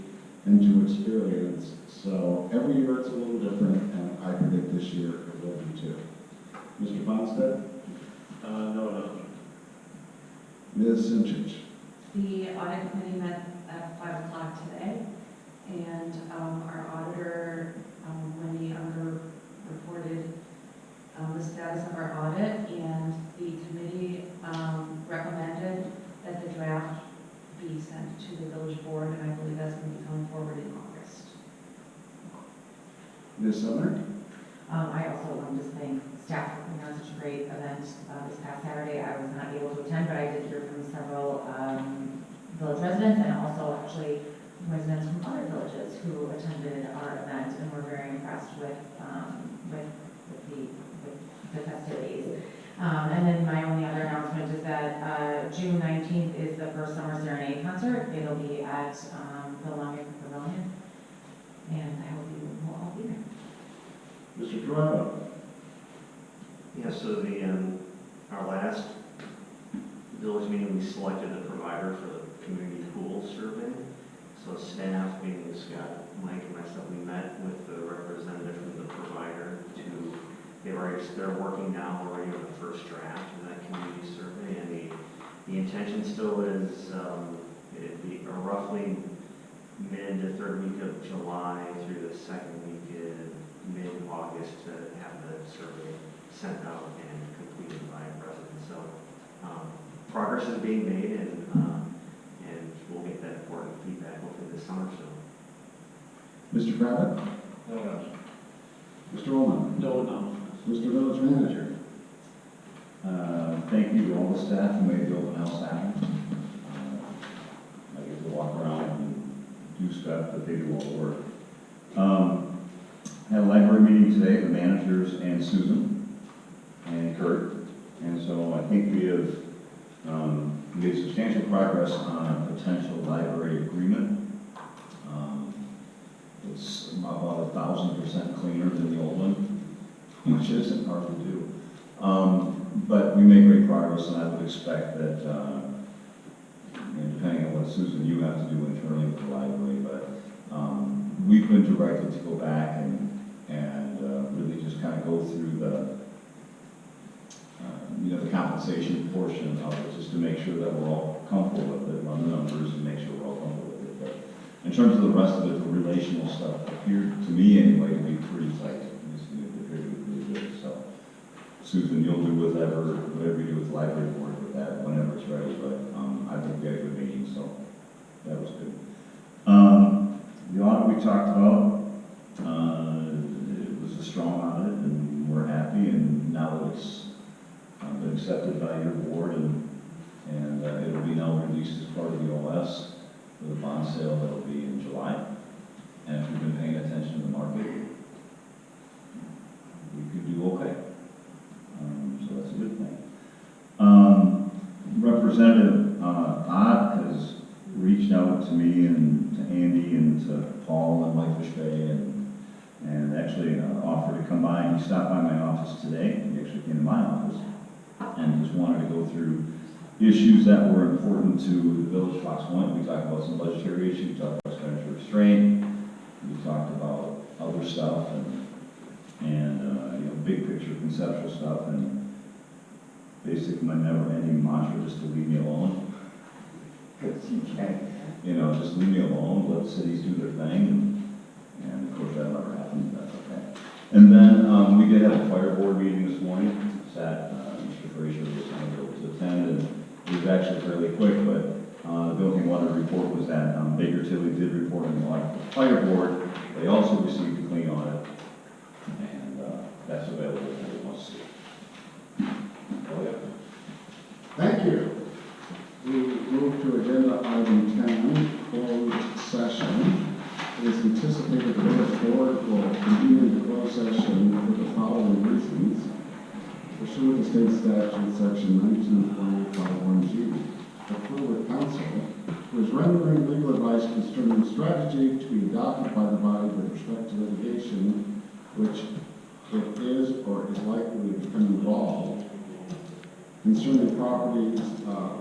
and to experience. So every year it's a little different, and I predict this year it will be too. Mr. Fonstead? No. Ms. Simchich? The audit committee met at 5 o'clock today, and our auditor, Wendy Unger, reported the status of our audit, and the committee recommended that the draft be sent to the village board, and I believe that's going to be coming forward in August. Ms. Sumner? I also want to thank staff for putting on such a great event this past Saturday. I was not able to attend, but I did hear from several village residents and also actually residents from other villages who attended our event and were very impressed with the festivities. And then my only other announcement is that June 19th is the first Summer Serenade concert. It'll be at the Longacre Pavilion, and I hope you will all be there. Mr. Toronto? Yeah, so our last village meeting, we selected the provider for the community pool survey. So staff, meaning Scott, Mike, and myself, we met with the representative from the provider they're working now already on the first draft of that community survey, and the intention still is it'd be roughly mid to third week of July through the second week in mid-August to have the survey sent out and completed by residents. So progress is being made, and we'll get that important feedback hopefully this summer. So, Mr. Kravitz? No. Mr. Ullman? No. Mr. Village Manager? Thank you to all the staff who made the open house happen. I get to walk around and do stuff, but they do all the work. Had a library meeting today with managers and Susan and Kurt, and so I think we have made substantial progress on a potential library agreement. It's about 1,000% cleaner than the old one, which isn't hard to do. But we made great progress, and I would expect that, depending on what, Susan, you have to do internally with the library, but we've been directed to go back and really just kind of go through the compensation portion of it, just to make sure that we're all comfortable with it, run the numbers and make sure we're all comfortable with it. But in terms of the rest of it, the relational stuff appeared to me anyway to be pretty tight. So, Susan, you'll do whatever you do with the library board with that whenever it's ready, but I think we had a good meeting, so that was good. The audit we talked about, it was a strong audit, and we're happy, and now that it's been accepted by your board, and it'll be now released as part of the OS for the bond sale that'll be in July. And if you've been paying attention to the market, we could do okay. So that's a good thing. Representative Ott has reached out to me and to Andy and to Paul and Whitefish Bay and actually offered to come by. He stopped by my office today. He actually came to my office and just wanted to go through issues that were important to the village of Fox Point. We talked about some budgetary issues, we talked about expenditure restraint, we talked about other stuff and big picture conceptual stuff, and basically my never-ending mantra is to leave me alone. Because you can't, just leave me alone, let cities do their thing, and of course that never happened, that's okay. And then we did have a fire board meeting this morning. Mr. Frazier was unable to attend, and it was actually fairly quick, but the only thing I wanted to report was that Baker Tilly did report on the audit for the fire board. They also received a clean audit, and that's available if anyone wants to see it. Oh, yeah. Thank you. We move to agenda item 10, closed session. It is anticipated the village board will convene the closed session for the following reasons. Pursuant to state statute section 19.51G, approve with counsel who is rendering legal advice concerning strategy to be adopted by the body with respect to litigation which it is or is likely to become involved concerning properties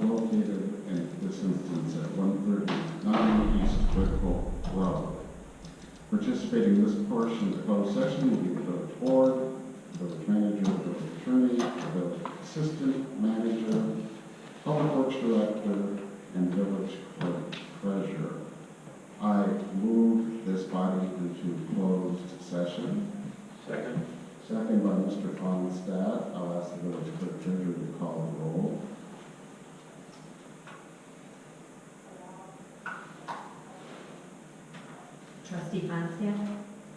located in this instance at 139 East Whittle Road. Participating in this portion of the closed session will be the village board, the village manager, the village attorney, the village assistant manager, public works director, and village clerk treasurer. I move this body into closed session. Second. Second by Mr. Fonstad. I'll ask the village clerk treasurer to call the roll. Trustee Fonstadt?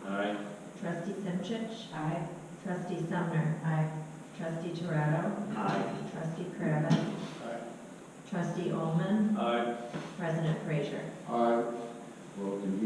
Aye. Trustee Simchich? Aye. Trustee Sumner? Aye. Trustee Torado? Aye. Trustee Kravitz? Trustee Ullman? Aye. President Frazier? Aye. Will continue